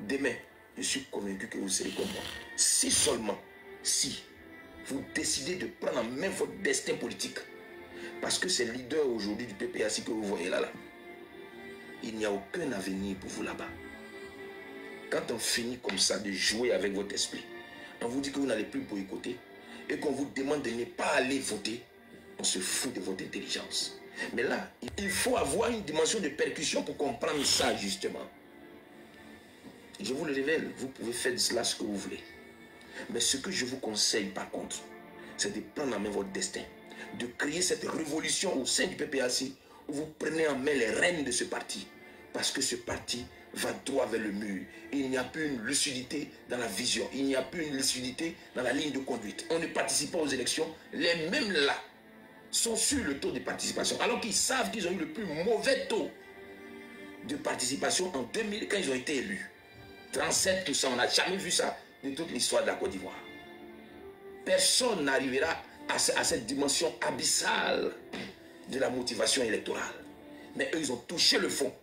Demain, je suis convaincu que vous serez comme moi. Si seulement, si vous décidez de prendre en main votre destin politique, parce que c'est le leader aujourd'hui du PPAC que vous voyez là, il n'y a aucun avenir pour vous là-bas. Quand on finit comme ça de jouer avec votre esprit, on vous dit que vous n'allez plus boycotter et qu'on vous demande de ne pas aller voter, on se fout de votre intelligence. Mais là, il faut avoir une dimension de percussion pour comprendre ça justement. Je vous le révèle, vous pouvez faire de cela ce que vous voulez. Mais ce que je vous conseille par contre, c'est de prendre en main votre destin, de créer cette révolution au sein du PPAC où vous prenez en main les rênes de ce parti Parce que ce parti va droit vers le mur. Il n'y a plus une lucidité dans la vision. Il n'y a plus une lucidité dans la ligne de conduite. On ne participe pas aux élections. Les mêmes là sont sur le taux de participation. Alors qu'ils savent qu'ils ont eu le plus mauvais taux de participation en 2000 quand ils ont été élus. 37%. On n'a jamais vu ça de toute l'histoire de la Côte d'Ivoire. Personne n'arrivera à cette dimension abyssale de la motivation électorale. Mais eux, ils ont touché le fond.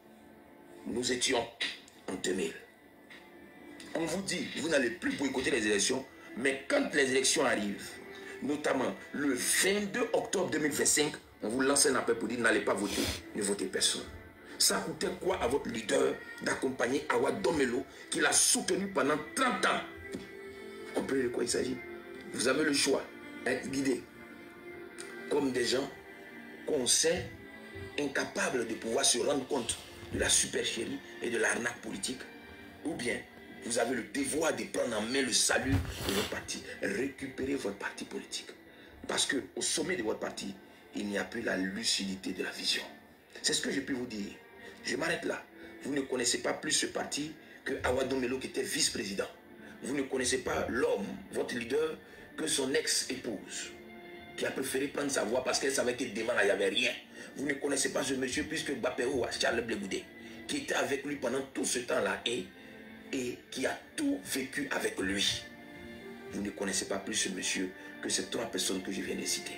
Nous étions en 2000. On vous dit, vous n'allez plus boycotter les élections, mais quand les élections arrivent, notamment le 22 octobre 2025, on vous lance un appel pour dire n'allez pas voter, ne votez personne. Ça coûtait quoi à votre leader d'accompagner Awa Domelo, qui l'a soutenu pendant 30 ans? Vous comprenez de quoi il s'agit? Vous avez le choix d'être guidé comme des gens qu'on sait incapables de pouvoir se rendre compte de la supercherie et de l'arnaque politique, ou bien vous avez le devoir de prendre en main le salut de votre parti, récupérer votre parti politique. Parce qu'au sommet de votre parti, il n'y a plus la lucidité de la vision. C'est ce que je peux vous dire. Je m'arrête là. Vous ne connaissez pas plus ce parti que Awa Domelo qui était vice-président. Vous ne connaissez pas l'homme, votre leader, que son ex-épouse, qui a préféré prendre sa voix parce qu'elle savait que devant là, il n'y avait rien. Vous ne connaissez pas ce monsieur puisque Bapéo, Charles Blegoudé, qui était avec lui pendant tout ce temps-là et qui a tout vécu avec lui. Vous ne connaissez pas plus ce monsieur que ces 3 personnes que je viens de citer.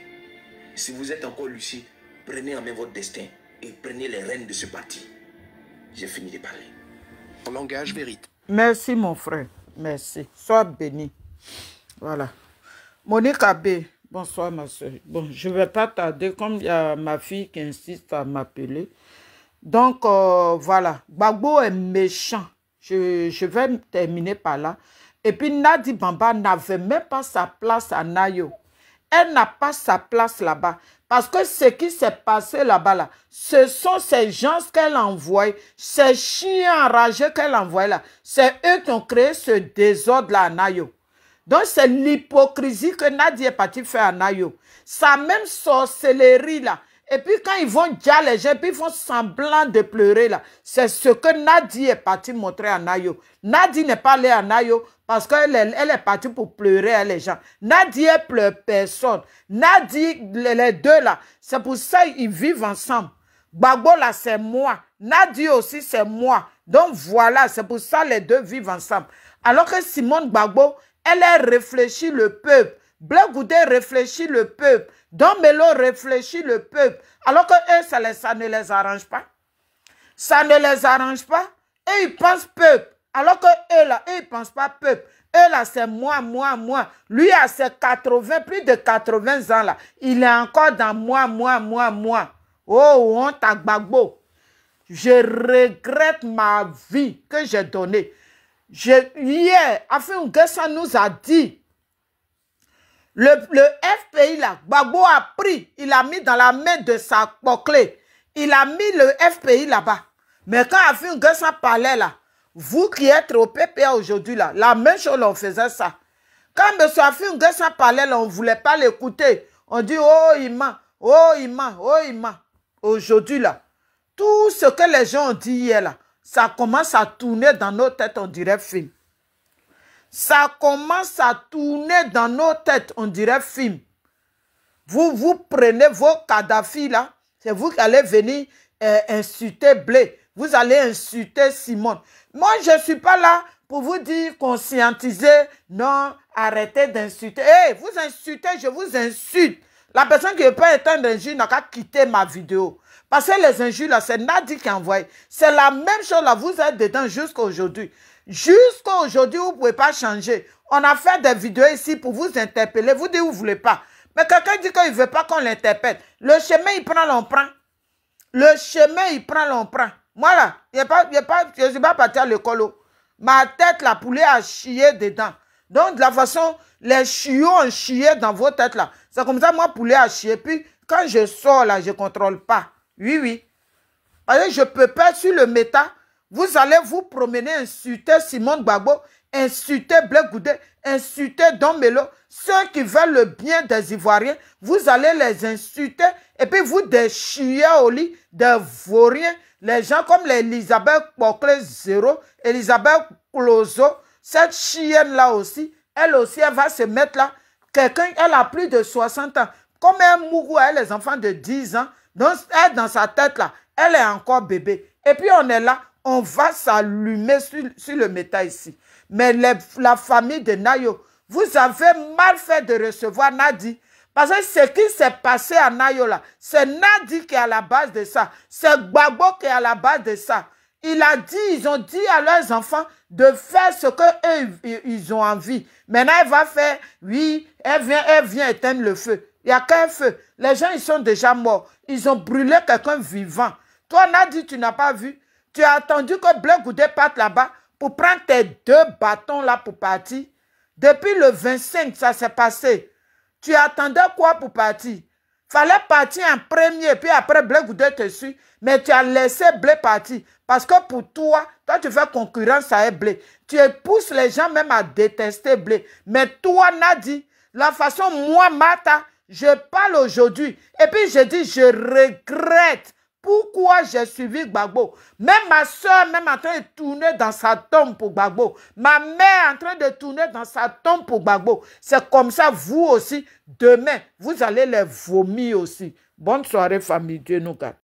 Si vous êtes encore lucide, prenez en main votre destin et prenez les rênes de ce parti. J'ai fini de parler. En langage vérité. Merci mon frère, merci. Sois béni. Voilà. Monique Abbé, bonsoir ma soeur. Bon, je ne vais pas tarder comme il y a ma fille qui insiste à m'appeler. Donc, voilà. Gbagbo est méchant. Je vais terminer par là. Et puis, Nadi Bamba n'avait même pas sa place à Nayo. Elle n'a pas sa place là-bas. Parce que ce qui s'est passé là-bas, là, ce sont ces gens qu'elle envoie, ces chiens enragés qu'elle envoie là. C'est eux qui ont créé ce désordre-là à Nayo. Donc, c'est l'hypocrisie que Nadi est parti faire à Nayo. Sa même sorcellerie là. Et puis, quand ils vont dire les gens, puis ils font semblant de pleurer là. C'est ce que Nadi est parti montrer à Nayo. Nadi n'est pas allé à Nayo parce qu'elle est partie pour pleurer à les gens. Nadi ne pleure personne. Nadi, les deux là, c'est pour ça qu'ils vivent ensemble. Gbagbo là, c'est moi. Nadi aussi, c'est moi. Donc voilà, c'est pour ça les deux vivent ensemble. Alors que Simone Gbagbo, elle a réfléchi le peuple. Blegoudé réfléchit le peuple. Domelo réfléchit le peuple. Alors que eux, ça ne les arrange pas. Ça ne les arrange pas. Et ils pensent peuple. Alors que eux, là, ils ne pensent pas peuple. Eux, là, c'est moi. Lui, à ses 80, plus de 80 ans, là, il est encore dans moi. Oh, honte à Gbagbo. Je regrette ma vie que j'ai donnée. Hier, Afin N'Guessan nous a dit, le FPI là, Gbagbo a pris, il a mis dans la main de sa clé. Il a mis le FPI là-bas. Mais quand Afin N'Guessan parlait là, vous qui êtes au PPA aujourd'hui là, la même chose, on faisait ça. Quand M. Afin N'Guessan parlait là, on ne voulait pas l'écouter. On dit, oh, il ment. Aujourd'hui là, tout ce que les gens ont dit hier là, ça commence à tourner dans nos têtes, on dirait film. Ça commence à tourner dans nos têtes, on dirait film. Vous prenez vos Kadhafi là, c'est vous qui allez venir insulter Blé. Vous allez insulter Simone. Moi, je ne suis pas là pour vous dire conscientiser. Non, arrêtez d'insulter. Hey, vous insultez, je vous insulte. La personne qui ne peut pas éteindre l'injure n'a qu'à quitter ma vidéo. Parce que les injures là, c'est Nadi qui envoie. C'est la même chose là, vous êtes dedans jusqu'à aujourd'hui. Jusqu'à aujourd'hui, vous ne pouvez pas changer. On a fait des vidéos ici pour vous interpeller. Vous dites que vous ne voulez pas. Mais quelqu'un dit qu'il ne veut pas qu'on l'interpelle. Le chemin, il prend, l'on prend. Le chemin, il prend, l'on prend. Moi là, je ne suis pas parti à l'école. Ma tête, la poulet a chié dedans. Donc, de la façon, les chiots ont chié dans vos têtes là. C'est comme ça, moi, poulet a chié. Puis, quand je sors là, je ne contrôle pas. Oui. Parce que je ne peux pas sur le méta. Vous allez vous promener, insulter Simone Gbagbo, insulter Blé Goudé, insulter Don Melo. Ceux qui veulent le bien des Ivoiriens, vous allez les insulter et puis vous déchirer au lit des vauriens. Les gens comme l'Elisabeth Boclé Zéro, Elisabeth Clozo, cette chienne-là aussi, elle va se mettre là. Quelqu'un, elle a plus de 60 ans. Comme un mougou, elle a les enfants de 10 ans. Donc, elle, dans sa tête là, elle est encore bébé. Et puis, on est là, on va s'allumer sur le métal ici. Mais la famille de Nayo, vous avez mal fait de recevoir Nadi. Parce que ce qui s'est passé à Nayo là, c'est Nadi qui est à la base de ça. C'est Gbagbo qui est à la base de ça. Ils ont dit à leurs enfants de faire ce qu'eux, ils ont envie. Maintenant, elle va faire, oui, elle vient éteindre le feu. Il n'y a qu'un feu. Les gens, ils sont déjà morts. Ils ont brûlé quelqu'un vivant. Toi, Nadi, tu n'as pas vu. Tu as attendu que Blé Goudé parte là-bas pour prendre tes 2 bâtons là pour partir. Depuis le 25, ça s'est passé. Tu attendais quoi pour partir? Fallait partir en premier, puis après Blé Goudé te suit. Mais tu as laissé Blé partir. Parce que pour toi, tu fais concurrence à Blé. Tu pousses les gens même à détester Blé. Mais toi, Nadi, la façon, moi, Mata, je parle aujourd'hui. Et puis je dis, je regrette. Pourquoi j'ai suivi Gbagbo? Même ma soeur, même en train de tourner dans sa tombe pour Gbagbo. Ma mère en train de tourner dans sa tombe pour Gbagbo. C'est comme ça, vous aussi, demain, vous allez les vomir aussi. Bonne soirée, famille. Dieu nous garde.